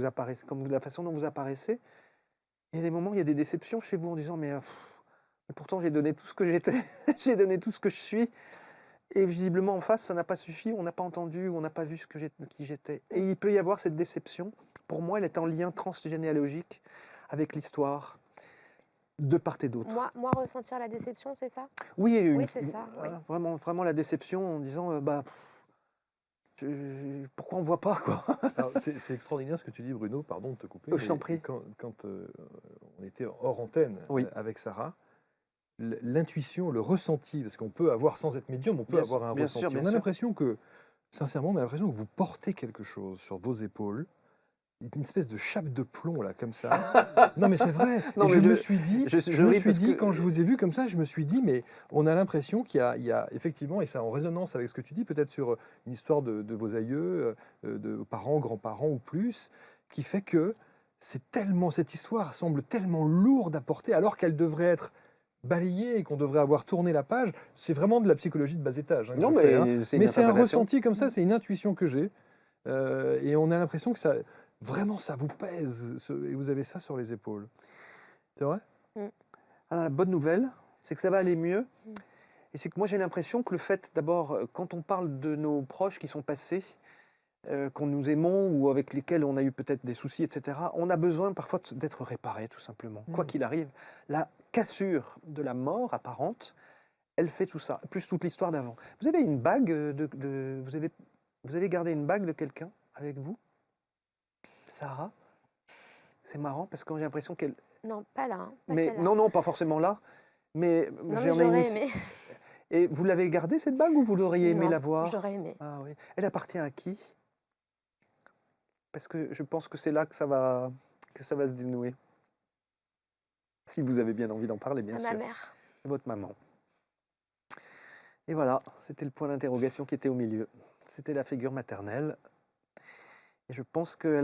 apparaissez, comme la façon dont vous apparaissez. Il y a des moments, il y a des déceptions chez vous en disant mais pourtant j'ai donné tout ce que j'étais, j'ai donné tout ce que je suis, et visiblement en face ça n'a pas suffi, on n'a pas entendu, on n'a pas vu qui j'étais. Et il peut y avoir cette déception. Pour moi, elle est en lien transgénéalogique avec l'histoire de part et d'autre. Moi, ressentir la déception, c'est ça? Oui, Oui, c'est ça. Oui. Vraiment la déception en disant pourquoi on ne voit pas, quoi. Alors, c'est extraordinaire ce que tu dis, Bruno, pardon de te couper. Je t'en prie. Quand on était hors antenne Oui. avec Sarah, l'intuition, le ressenti, parce qu'on peut avoir, sans être médium, on peut Bien avoir sûr, un bien ressenti. sûr, bien On a sûr. l'impression que, sincèrement, on a l'impression que vous portez quelque chose sur vos épaules, une espèce de chape de plomb, là, comme ça. Non, mais c'est vrai. Non, Et mais je me suis dit, ris quand je vous ai vu comme ça, je me suis dit, mais on a l'impression qu'il y a effectivement, et ça en résonance avec ce que tu dis, peut-être sur une histoire de vos aïeux, de parents, grands-parents ou plus, qui fait que cette histoire semble tellement lourde à porter, alors qu'elle devrait être balayée et qu'on devrait avoir tourné la page. C'est vraiment de la psychologie de bas étage, hein, que Non, je mais fais, hein. c'est une Mais c'est un interprétation. ressenti comme ça, c'est une intuition que j'ai. Et on a l'impression que ça, vraiment, ça vous pèse, et vous avez ça sur les épaules. C'est vrai? Alors, la bonne nouvelle, c'est que ça va aller mieux. Et c'est que moi, j'ai l'impression que le fait, d'abord, quand on parle de nos proches qui sont passés, qu'on nous aimons ou avec lesquels on a eu peut-être des soucis, etc., on a besoin parfois d'être réparé, tout simplement. Quoi qu'il arrive, la cassure de la mort apparente, elle fait tout ça, plus toute l'histoire d'avant. Vous avez une bague vous avez gardé une bague de quelqu'un avec vous, Sarah? C'est marrant parce que j'ai l'impression qu'elle... Non, pas là. Hein, pas Mais celle-là. non, pas forcément là. Mais Non, mais j'en ai j'aurais une- aimé. Et vous l'avez gardée cette bague ou vous l'auriez aimé Non, la voir? J'aurais aimé. Ah oui. Elle appartient à qui? Parce que je pense que c'est là que ça va se dénouer. Si vous avez bien envie d'en parler, bien À sûr. ma mère. Votre maman. Et voilà, c'était le point d'interrogation qui était au milieu. C'était la figure maternelle. Et je pense que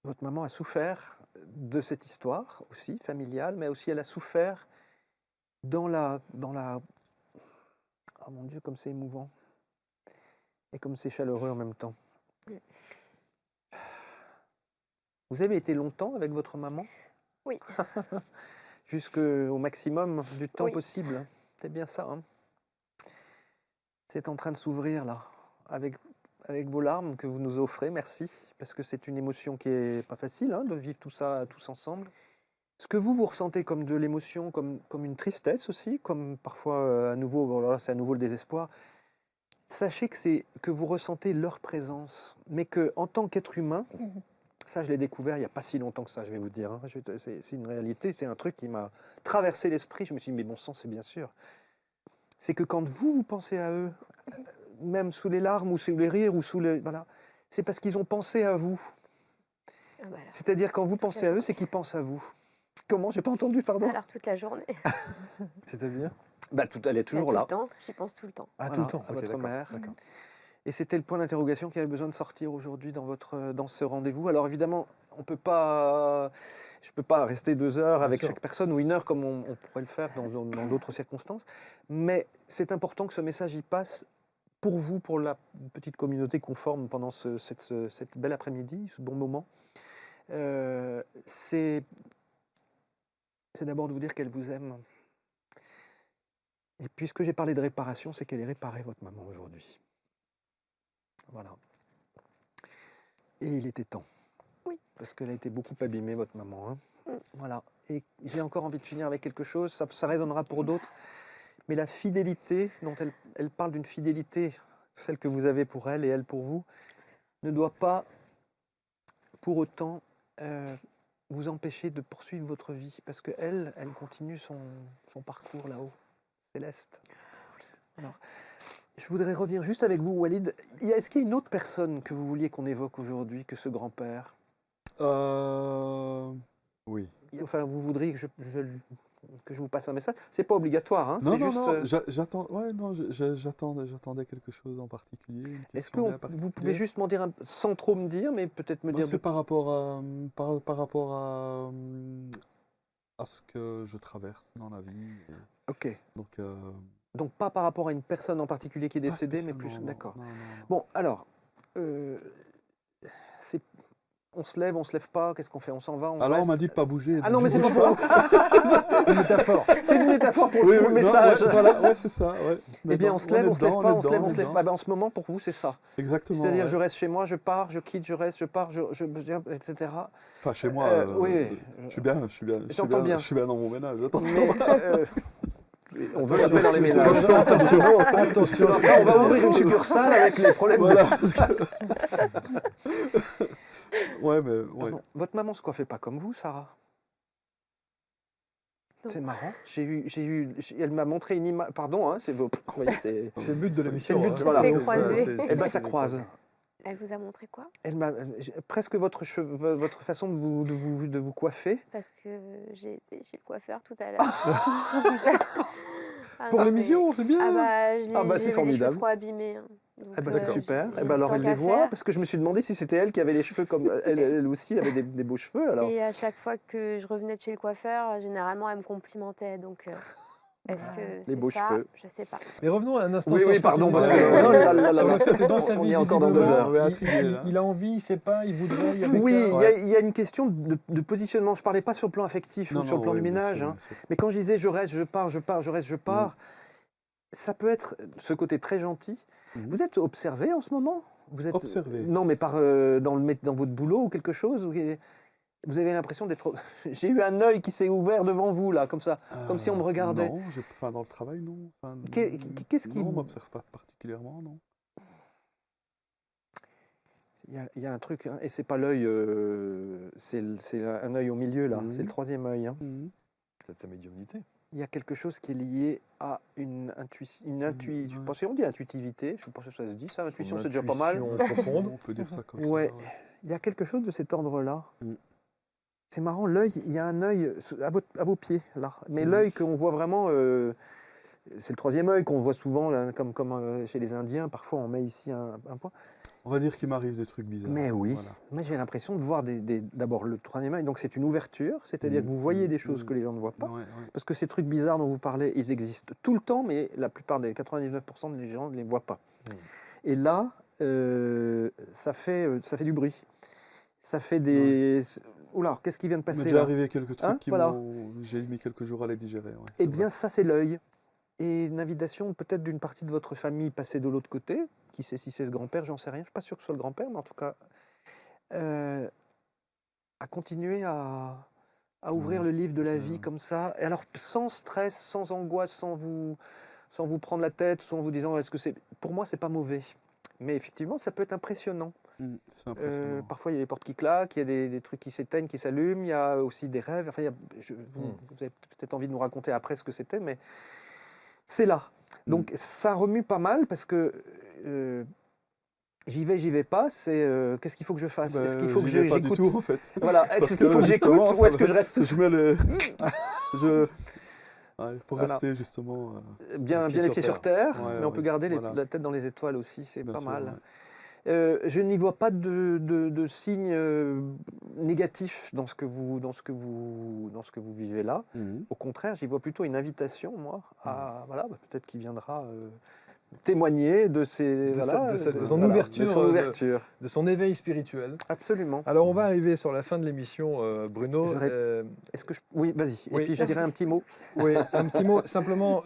votre maman a souffert de cette histoire aussi, familiale, mais aussi elle a souffert dans la... Oh mon Dieu, comme c'est émouvant. Et comme c'est chaleureux en même temps. Vous avez été longtemps avec votre maman? Oui. Jusqu'au maximum du temps Oui. possible. C'est bien ça. Hein. C'est en train de s'ouvrir là, avec vos larmes que vous nous offrez. Merci, parce que c'est une émotion qui est pas facile de vivre tout ça tous ensemble. Ce que vous ressentez comme de l'émotion, comme une tristesse aussi, comme parfois à nouveau, bon, là c'est à nouveau le désespoir. Sachez que vous ressentez leur présence, mais que en tant qu'être humain, ça je l'ai découvert il n'y a pas si longtemps que ça, je vais vous dire. C'est une réalité, c'est un truc qui m'a traversé l'esprit. Je me suis dit, mais bon sang, c'est bien sûr. C'est que quand vous pensez à eux, même sous les larmes ou sous les rires ou sous les... Voilà, c'est parce qu'ils ont pensé à vous. Voilà. C'est-à-dire quand vous pensez à eux, c'est qu'ils pensent à vous. Comment? J'ai pas entendu, pardon. Alors toute la journée. C'est-à-dire? Elle est toujours Tout là. le temps, j'y pense tout le temps. Ah, Voilà, tout le temps. à Ok, votre d'accord, mère. d'accord. Et c'était le point d'interrogation qui avait besoin de sortir aujourd'hui dans ce rendez-vous. Alors évidemment, je peux pas rester 2 heures Bien avec sûr. chaque personne ou 1 heure comme on pourrait le faire dans d'autres circonstances. Mais c'est important que ce message y passe pour vous, pour la petite communauté qu'on forme pendant cette belle après-midi, ce bon moment. C'est d'abord de vous dire qu'elle vous aime. Et puisque j'ai parlé de réparation, c'est qu'elle est réparée, votre maman, aujourd'hui. Voilà. Et il était temps. Oui. Parce qu'elle a été beaucoup abîmée, votre maman. Mm. Voilà. Et j'ai encore envie de finir avec quelque chose, ça résonnera pour d'autres. Mais la fidélité, dont elle parle d'une fidélité, celle que vous avez pour elle et elle pour vous, ne doit pas pour autant vous empêcher de poursuivre votre vie. Parce qu'elle, elle continue son parcours là-haut, céleste. Alors, je voudrais revenir juste avec vous, Walid. Est-ce qu'il y a une autre personne que vous vouliez qu'on évoque aujourd'hui que ce grand-père? Oui. Enfin, vous voudriez que je vous passe un message? C'est pas obligatoire, hein? Non, c'est non, juste, non, j'attends. Ouais, non, j'attendais quelque chose en particulier. Une Est-ce question que bien vous pouvez particulière. juste m'en dire, sans trop me dire, mais peut-être me Non, dire... c'est par rapport à ce que je traverse dans la vie. Ok. Donc, Donc pas par rapport à une personne en particulier qui est pas décédée, mais plus... spécialement, non, D'accord. non, non, non. Bon, alors, on se lève pas, qu'est-ce qu'on fait? On s'en va, on Alors, on reste m'a dit de pas bouger. Ah donc non, mais je c'est bouge pas pour... C'est une métaphore. C'est une métaphore pour Oui, le oui, non, message. ouais, voilà, ouais, c'est ça. Ouais. Eh bien, on se lève, on se lève pas, on se lève, on se lève dedans. pas. Ben, en ce moment, pour vous, c'est ça. Exactement. C'est-à-dire, ouais. je reste chez moi, je pars, je quitte, je reste, je pars, etc. Enfin, chez moi, Oui, je suis bien, J'entends bien. je suis bien dans mon ménage. Attention. Mais on veut la paix dans les ménages. Attention, attention. Après, on va ouvrir une succursale avec les problèmes. Voilà. Ouais, mais ouais. Pardon, votre maman se coiffait pas comme vous, Sarah? Non. C'est marrant. Elle m'a montré une image. Pardon, hein, c'est vos. Vous voyez, c'est. C'est le but de l'émission. C'est le but, hein. voilà. C'est croisé. Eh ben, ça croise. Elle vous a montré quoi? Presque votre façon de vous coiffer. Parce que j'ai été chez le coiffeur tout à l'heure. Ah Pour non, l'émission, c'est bien. Ah bah, c'est j'ai eu les formidable. cheveux trop abîmés. Hein. Donc, Eh ben, c'est super. j'ai Eh dit ben, alors tant elle qu'à les voit, faire. parce que je me suis demandé si c'était elle qui avait les cheveux comme elle aussi avait des beaux cheveux. Alors. Et à chaque fois que je revenais de chez le coiffeur, généralement, elle me complimentait. Donc, est-ce que Les c'est beaux ça? cheveux. Je sais pas. Mais revenons un instant Oui, sur oui, ce pardon, qu'il parce que disait. non, là, Sur le fait que dans sa on vie, y est encore dans 2 visiblement, heures. On est intrigué, là. il a envie, il sait pas, il voudrait, il y avait Oui, peur. il y a une question de positionnement. Je ne parlais pas sur le plan affectif ou sur le plan du ménage. Hein. Mais quand je disais je reste, je pars, je pars, je reste, je pars, ça peut être ce côté très gentil. Vous êtes observé en ce moment? Vous êtes Observé. Non, mais dans votre boulot ou quelque chose vous avez l'impression d'être... J'ai eu un œil qui s'est ouvert devant vous, là, comme ça, comme si on me regardait. Non, enfin, dans le travail, non. Enfin, Qu'est-ce qui... non, on ne m'observe pas particulièrement, non. Il y a un truc, hein, et c'est pas l'œil, c'est un œil au milieu, là, c'est le troisième œil. Hein. C'est de sa médiumnité. Il y a quelque chose qui est lié à une intuition. Je pense qu'on dit intuitivité, je pense que ça se dit, ça, intuition, c'est déjà pas mal. Intuition profonde. On peut dire ça comme Ouais, ça. Ouais. il y a quelque chose de cet ordre-là. Mm. C'est marrant, l'œil, il y a un œil à vos pieds, là. Mais Mm. l'œil qu'on voit vraiment, c'est le troisième œil qu'on voit souvent, là, comme chez les Indiens. Parfois, on met ici un point. On va dire qu'il m'arrive des trucs bizarres. Mais oui, Voilà. moi j'ai l'impression de voir d'abord le troisième œil, donc c'est une ouverture, c'est-à-dire que vous voyez des choses que les gens ne voient pas. Ouais, ouais. Parce que ces trucs bizarres dont vous parlez, ils existent tout le temps, mais la plupart des 99% des gens ne les voient pas. Et là, ça fait du bruit. Ça fait des... Oula, qu'est-ce qui vient de Il passer m'est déjà là arrivé quelques trucs Hein, qui voilà. j'ai mis quelques jours à les digérer. Ouais, Eh c'est bien, vrai. ça, c'est l'œil. Et une invitation peut-être d'une partie de votre famille passée de l'autre côté. Qui sait si c'est ce grand-père, j'en sais rien. Je ne suis pas sûr que ce soit le grand-père, mais en tout cas, à continuer à ouvrir le livre de la vie comme ça. Et alors, sans stress, sans angoisse, sans vous prendre la tête, sans vous disant, est-ce que c'est... Pour moi, c'est pas mauvais. Mais effectivement, ça peut être impressionnant. C'est impressionnant. Parfois, il y a des portes qui claquent, il y a des trucs qui s'éteignent, qui s'allument, il y a aussi des rêves. Enfin, vous avez peut-être envie de nous raconter après ce que c'était, mais c'est là. Donc, ça remue pas mal parce que j'y vais pas. C'est qu'est-ce qu'il faut que je fasse? Est-ce qu'il faut que j'y vais pas du j'écoute? tout, en fait. Voilà. Parce Est-ce qu'il faut que j'écoute justement, ou est-ce que je reste Je mets le... Ouais, pour Voilà. rester justement... bien les pieds sur terre, Ouais, mais on peut ouais, garder voilà. la tête dans les étoiles aussi, c'est Bien pas sûr, mal. ouais. Je n'y vois pas de signes négatifs dans ce que vous vivez là. Au contraire, j'y vois plutôt une invitation, moi, à voilà, peut-être qu'il viendra témoigner de ses de son ouverture, de son éveil spirituel. Absolument. Alors on va arriver sur la fin de l'émission, Bruno. Est-ce que oui, vas-y. Oui. Et puis je dirais un petit mot. Oui, un petit mot. Simplement,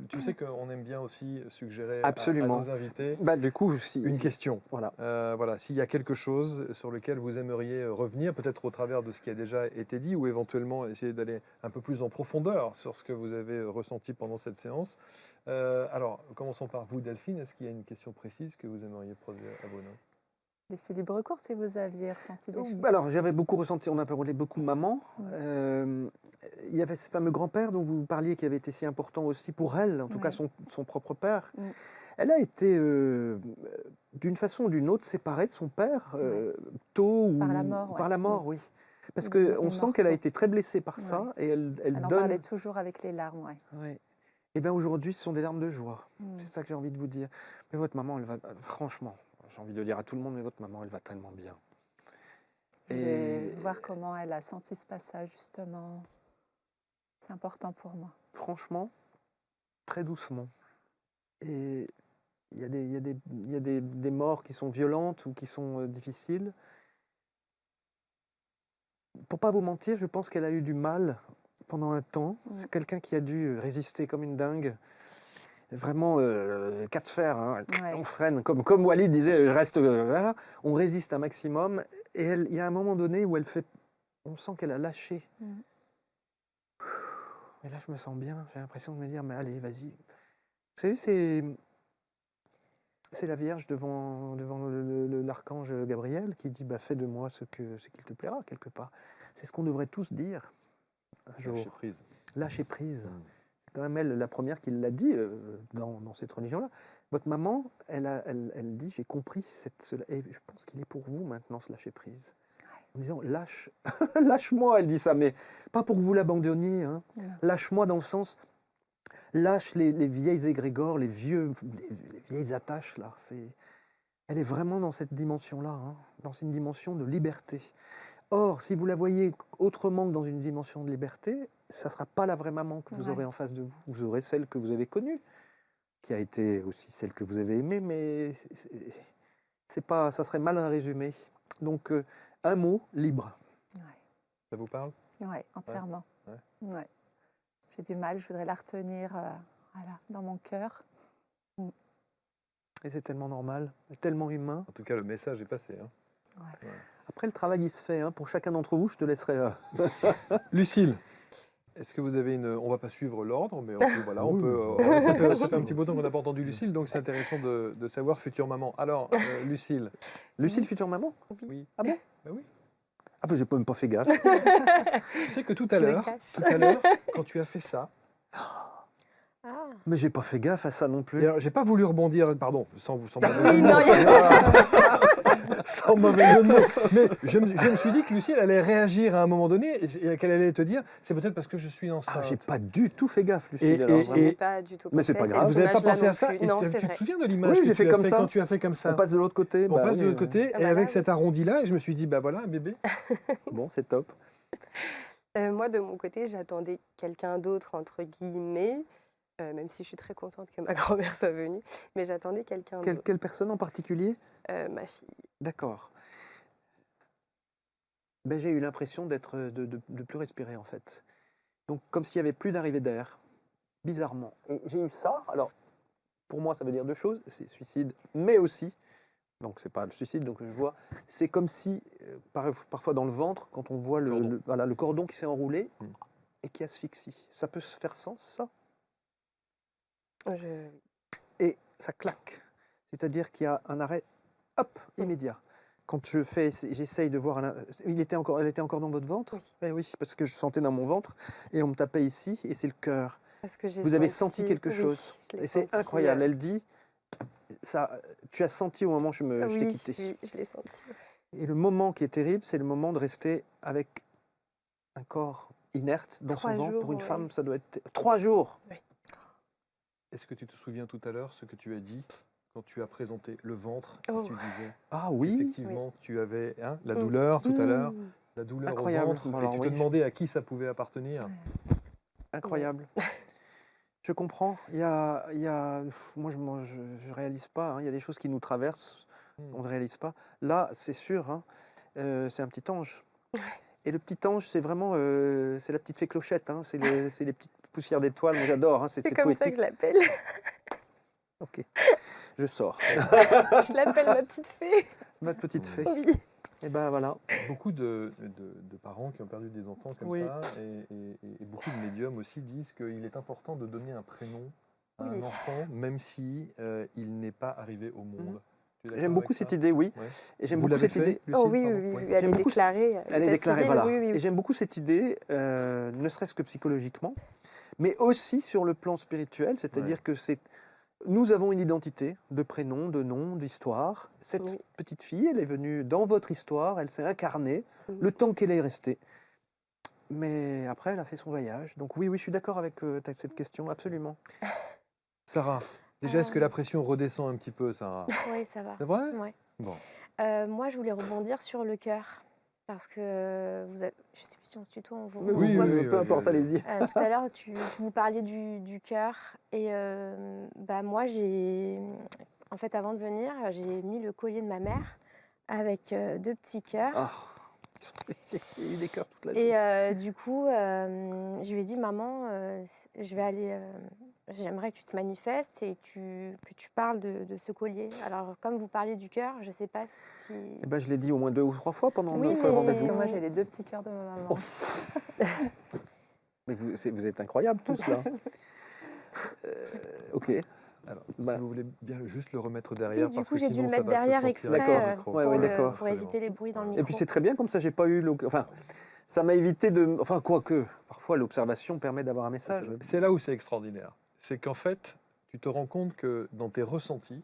tu sais qu'on aime bien aussi suggérer à nos invités du coup, une question. Voilà. Voilà. S'il y a quelque chose sur lequel vous aimeriez revenir, peut-être au travers de ce qui a déjà été dit, ou éventuellement essayer d'aller un peu plus en profondeur sur ce que vous avez ressenti pendant cette séance. Alors, commençons par vous, Delphine. Est-ce qu'il y a une question précise que vous aimeriez poser à Bruno? Laissez libre cours si vous aviez ressenti des choses. Alors, j'avais beaucoup ressenti, on a parlé beaucoup de maman. Il y avait ce fameux grand-père dont vous parliez qui avait été si important aussi pour elle, en tout cas son propre père. Elle a été, d'une façon ou d'une autre, séparée de son père, tôt ou... Par la mort. Par la mort, oui. Parce qu'on sent qu'elle a été très blessée par ça, et elle en donne... parlait toujours avec les larmes, Ouais. Et bien aujourd'hui, ce sont des larmes de joie. C'est ça que j'ai envie de vous dire. Mais votre maman, elle va... Franchement, j'ai envie de le dire à tout le monde, mais votre maman, elle va tellement bien. Et voir comment elle a senti ce passage, justement, c'est important pour moi. Franchement, très doucement. Et il y a des morts qui sont violentes ou qui sont difficiles. Pour pas vous mentir, je pense qu'elle a eu du mal pendant un temps. C'est quelqu'un qui a dû résister comme une dingue. Vraiment, cas de fer, hein. On freine. Comme Walid disait, je reste, voilà. On résiste un maximum. Et il y a un moment donné où on sent qu'elle a lâché. Et là, je me sens bien. J'ai l'impression de me dire, mais allez, vas-y. Vous savez, c'est la Vierge devant l'archange Gabriel qui dit, bah, fais de moi ce qu'il te plaira, quelque part. C'est ce qu'on devrait tous dire un jour. Lâcher prise. Lâcher prise. C'est quand même elle, la première qui l'a dit dans cette religion-là. Votre maman, elle dit, j'ai compris cela. Et je pense qu'il est pour vous maintenant, ce lâcher prise. En disant, lâche-moi, elle dit ça, mais pas pour que vous l'abandonniez. Hein. Lâche-moi dans le sens, lâche les vieilles égrégores, les vieilles attaches, là. Elle est vraiment dans cette dimension-là, hein, dans une dimension de liberté. Or, si vous la voyez autrement que dans une dimension de liberté, ça ne sera pas la vraie maman que vous aurez en face de vous. Vous aurez celle que vous avez connue, qui a été aussi celle que vous avez aimée, mais ça serait mal à résumer. Donc, un mot, libre. Ça vous parle? Oui, entièrement. Ouais. J'ai du mal, je voudrais la retenir dans mon cœur. Et c'est tellement normal, tellement humain. En tout cas, le message est passé. Hein. Ouais. Après, le travail, il se fait. Hein. Pour chacun d'entre vous, je te laisserai... Lucille, est-ce que vous avez on va pas suivre l'ordre, mais on peut... ça fait un petit bout de temps qu'on n'a pas entendu Lucille, donc c'est intéressant de savoir future maman. Alors, Lucille. Lucille, future maman? Oui. Ah bon? Ben oui. Ah ben, j'ai même pas fait gaffe. Tu sais que tout à l'heure, quand tu as fait ça... Mais j'ai pas fait gaffe à ça non plus. Alors, j'ai pas voulu rebondir, pardon, sans Oui, non, sans mauvais jeu de mots. Mais je me suis dit que Lucie, elle allait réagir à un moment donné et qu'elle allait te dire, c'est peut-être parce que je suis enceinte. Ah, j'ai pas du tout fait gaffe, Lucie. Et- alors, et- vraiment. Je n'ai pas du tout Mais pensé c'est pas à grave. cette vous n'avez pas image-là pensé à non ça plus. et Non, c'est tu vrai. te souviens de l'image Oui, que j'ai tu fait as comme fait ça. quand tu as fait comme ça On passe de l'autre côté. On bah passe oui, de l'autre côté Ah et bah avec là, cet arrondi-là, et je me suis dit, bah voilà, un bébé. Bon, c'est top. Moi, de mon côté, j'attendais quelqu'un d'autre, entre guillemets, même si je suis très contente que ma grand-mère soit venue, mais j'attendais quelqu'un d'autre, Quelle personne en particulier? ma fille. D'accord. Ben, j'ai eu l'impression de plus respirer en fait. Donc comme s'il n'y avait plus d'arrivée d'air, bizarrement. Et j'ai eu ça, alors pour moi ça veut dire deux choses, c'est suicide, mais aussi, donc c'est pas le suicide, donc je vois, c'est comme si, parfois dans le ventre, quand on voit Cordon. voilà, le cordon qui s'est enroulé Mm. et qui asphyxie. Ça peut se faire sens, ça? Je- Et ça claque. C'est-à-dire qu'il y a un arrêt, hop, immédiat. Quand j'essaye de voir, elle était encore dans votre ventre? Oui. Eh oui, parce que je sentais dans mon ventre et on me tapait ici et c'est le cœur. Parce que j'ai Vous avez senti quelque oui, chose je l'ai et c'est senti, incroyable. Elle dit, ça, tu as senti au moment où je t'ai oui, quitté. oui, je l'ai senti. Et le moment qui est terrible, c'est le moment de rester avec un corps inerte dans 3 son ventre. jours, Pour une ouais. femme, ça doit être 3 jours. Est-ce que tu te souviens tout à l'heure ce que tu as dit quand tu as présenté le ventre? Oh. Tu disais Ah oui. effectivement, tu avais la Mm. douleur tout à l'heure, Mmh. la douleur Incroyable. au ventre, Bon, et alors tu te oui. demandais à qui ça pouvait appartenir. Incroyable. Je comprends. Moi, je réalise pas, hein. Il y a des choses qui nous traversent, on ne réalise pas. Là, c'est sûr, hein, c'est un petit ange. Et le petit ange, c'est vraiment, c'est la petite fée Clochette, hein. C'est les petites poussières d'étoiles. Moi, j'adore. Hein. C'est comme ça que poétique. je l'appelle. Ok. Je sors. Je l'appelle ma petite fée. Ma petite fée. Oui. Et ben voilà. Beaucoup de parents qui ont perdu des enfants comme Oui. ça, et beaucoup de médiums aussi disent qu'il est important de donner un prénom à un Oui. enfant, même si il n'est pas arrivé au monde. Tu es d'accord J'aime beaucoup avec cette ça? idée, oui. Ouais. Et j'aime Vous beaucoup l'avez cette fait, idée. Lucille, Oh oui, pardon? oui, oui, Oui. elle J'aime est beaucoup déclarée. Elle est l'état déclarée, civil, voilà. Oui, oui, Et oui. j'aime beaucoup cette idée, ne serait-ce que psychologiquement, mais aussi sur le plan spirituel, c'est-à-dire que nous avons une identité de prénom, de nom, d'histoire. Cette Oui. petite fille, elle est venue dans votre histoire, elle s'est incarnée, Mhm. le temps qu'elle est restée. Mais après, elle a fait son voyage. Donc oui, je suis d'accord avec cette question, absolument. Sarah, déjà, est-ce que la pression redescend un petit peu, Sarah? Oui, ça va. C'est vrai? Ouais. Bon. Moi, je voulais rebondir sur le cœur. Parce que je ne sais plus si on se tutoie, on vous Oui, voit. oui, peu importe, allez-y. Tout à l'heure, vous parliez du cœur. Et moi, en fait, avant de venir, j'ai mis le collier de ma mère avec 2 petits cœurs. Ah, il y a eu des cœurs toute la vie. Et du coup, je lui ai dit, maman, je vais aller, j'aimerais que tu te manifestes et que tu parles de ce collier. Alors, comme vous parliez du cœur, je ne sais pas si... Eh ben, je l'ai dit au moins 2 ou 3 fois pendant Oui, notre mais- rendez-vous. Moi, j'ai les 2 petits cœurs de ma maman. Mais vous êtes incroyables tous là. Ok. Alors, Bah. si vous voulez bien juste le remettre derrière, Oui, du parce coup, que j'ai dû sinon le ça mettre va se derrière sortir exprès avec le D'accord. micro. Ouais, d'accord. pour éviter les bruits dans le Et micro. Et puis c'est très bien, comme ça j'ai pas eu enfin, ça m'a évité de... Enfin, quoique, parfois l'observation permet d'avoir un message. C'est là où c'est extraordinaire. C'est qu'en fait, tu te rends compte que dans tes ressentis,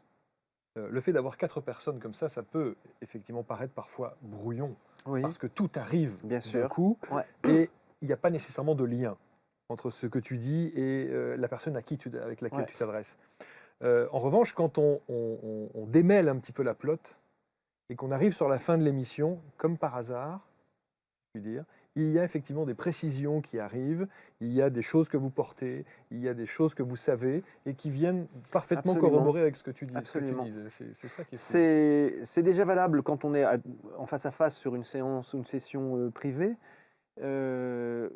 le fait d'avoir 4 personnes comme ça peut effectivement paraître parfois brouillon, Oui, parce que tout arrive bien d'un sûr. coup, Ouais. et il n'y a pas nécessairement de lien entre ce que tu dis et la personne avec laquelle Ouais. tu t'adresses. En revanche, quand on démêle un petit peu la plotte et qu'on arrive sur la fin de l'émission, comme par hasard, je puis dire, il y a effectivement des précisions qui arrivent, il y a des choses que vous portez, il y a des choses que vous savez et qui viennent parfaitement Absolument. corroborer avec ce que tu dis. Absolument. C'est ça qui est fou. C'est déjà valable quand on est en face à face sur une séance ou une session privée.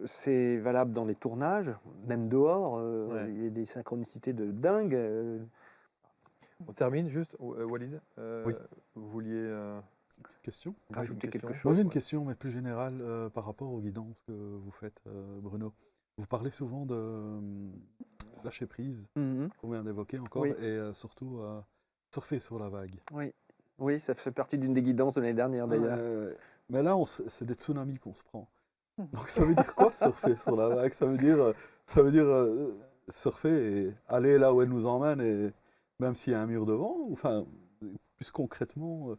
C'est valable dans les tournages, même dehors. Ouais. Il y a des synchronicités de dingue. On termine juste, Walid. Oui. Vous vouliez Petite question. Rajouter quelque chose. Moi j'ai une ouais. question, mais plus générale, par rapport aux guidances que vous faites, Bruno. Vous parlez souvent de lâcher prise, Mhm. qu'on vient d'évoquer encore, Oui. et surtout surfer sur la vague. Oui, ça fait partie d'une des guidances de l'année dernière d'ailleurs. Mais là, c'est des tsunamis qu'on se prend. Donc ça veut dire quoi surfer sur la vague? Ça veut dire surfer et aller là où elle nous emmène, et même s'il y a un mur devant, enfin, plus concrètement,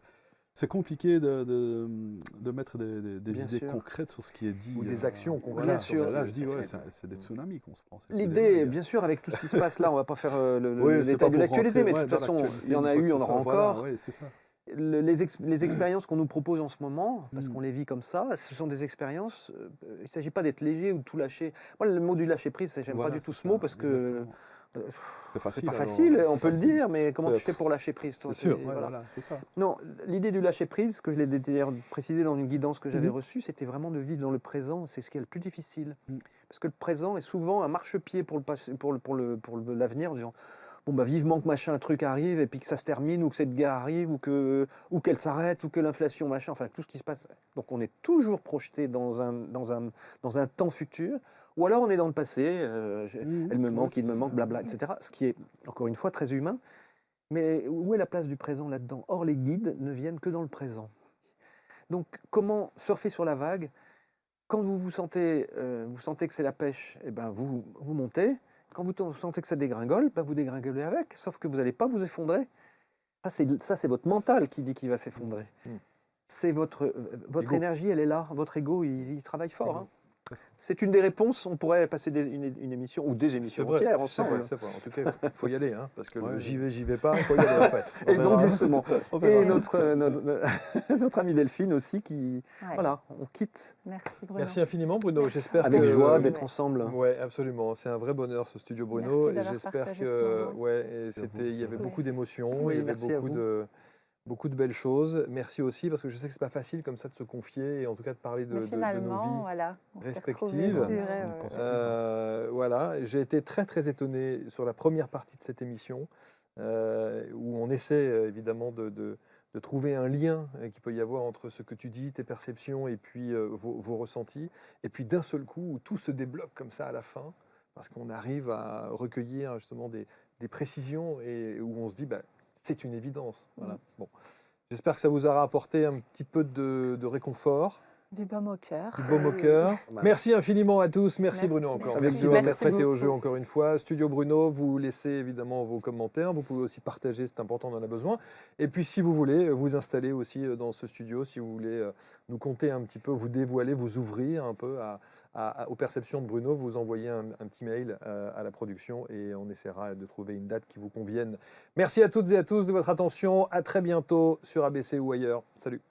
c'est compliqué de mettre des Bien idées sûr. concrètes sur ce qui est dit. Ou des actions concrètes. Voilà, Bien sûr. là, je dis, ouais, c'est des tsunamis qu'on se prend. c'est plus des L'idée, vagues. bien sûr, avec tout ce qui se passe là, on ne va pas faire Oui, le c'est détail pas de pour l'actualité, rentrer, mais de ouais, toute dans façon, l'actualité il y en ni a quoi eu, que il y en ce aura soit, voilà, encore. ouais, c'est ça. Les expériences qu'on nous propose en ce moment, parce Mm. qu'on les vit comme ça, ce sont des expériences. Il ne s'agit pas d'être léger ou de tout lâcher. Moi, le mot du lâcher prise, j'aime Voilà, pas du tout c'est ce mot ça, parce que exactement. euh, C'est c'est facile. pas alors, facile, on c'est peut le facile. dire, mais comment tu C'est- fais pour lâcher prise, toi C'est sûr. Ouais, voilà. voilà, c'est ça. Non, l'idée du lâcher prise, que je l'ai d'ailleurs précisé dans une guidance que j'avais Mhm. reçue, c'était vraiment de vivre dans le présent. C'est ce qui est le plus difficile. Mm. Parce que le présent est souvent un marchepied pour le passé, l'avenir, en disant bon bah vivement que machin un truc arrive et puis que ça se termine ou que cette guerre arrive ou qu'elle s'arrête ou que l'inflation machin, enfin tout ce qui se passe. Donc on est toujours projeté dans un temps futur. Ou alors on est dans le passé, Mhm. elle me Ouais, manque, tout il me à fait. manque, blabla, etc. Ce qui est encore une fois très humain. Mais où est la place du présent là-dedans? Or, les guides ne viennent que dans le présent. Donc, comment surfer sur la vague? Quand vous sentez que c'est la pêche, eh ben vous montez. Quand vous sentez que ça dégringole, ben vous dégringolez avec. Sauf que vous n'allez pas vous effondrer. Ça, c'est votre mental qui dit qu'il va s'effondrer. Mm. C'est votre Ego. énergie, elle est là. Votre ego, il travaille fort. Ego. Hein. C'est une des réponses. On pourrait passer une émission ou des C'est émissions vrai, entières c'est vrai, ensemble. c'est vrai. En tout cas, il faut y aller, hein, parce que Ouais, le ouais. j'y vais pas, il faut y aller en fait. On Et donc verra. justement, On et verra. notre amie Delphine aussi qui, Ouais. voilà, on quitte Merci Bruno. Merci infiniment, Bruno. J'espère avec que joie Merci, d'être ouais. ensemble. Ouais, absolument. C'est un vrai bonheur ce studio Bruno. Merci Et d'avoir j'espère partagé que ce moment. ouais, et Merci à vous, il y avait c'est beaucoup d'émotions, Oui, il y avait merci à beaucoup de belles choses. Merci aussi parce que je sais que c'est pas facile comme ça de se confier et en tout cas de parler de Mais nos finalement, vies. voilà, on s'est respectives. retrouvés. C'est vrai, On ouais. pense plus. Voilà, j'ai été très étonné sur la première partie de cette émission où on essaie évidemment de trouver un lien qu'il peut y avoir entre ce que tu dis, tes perceptions et puis vos ressentis. Et puis d'un seul coup, où tout se débloque comme ça à la fin, parce qu'on arrive à recueillir justement des précisions et où on se dit, bah, c'est une évidence. Voilà. Bon. J'espère que ça vous aura apporté un petit peu de réconfort, Du baume au cœur. du baume au cœur. Voilà. Merci infiniment à tous. Merci Merci. Bruno encore. Avec Merci joie. de m'être Merci prêté au jeu beaucoup. encore une fois. Studio Bruno, vous laissez évidemment vos commentaires. Vous pouvez aussi partager, c'est important, on en a besoin. Et puis si vous voulez, vous installer aussi dans ce studio, si vous voulez nous conter un petit peu, vous dévoiler, vous ouvrir un peu aux perceptions de Bruno, vous envoyez un petit mail à la production et on essaiera de trouver une date qui vous convienne. Merci à toutes et à tous de votre attention. À très bientôt sur ABC ou ailleurs. Salut.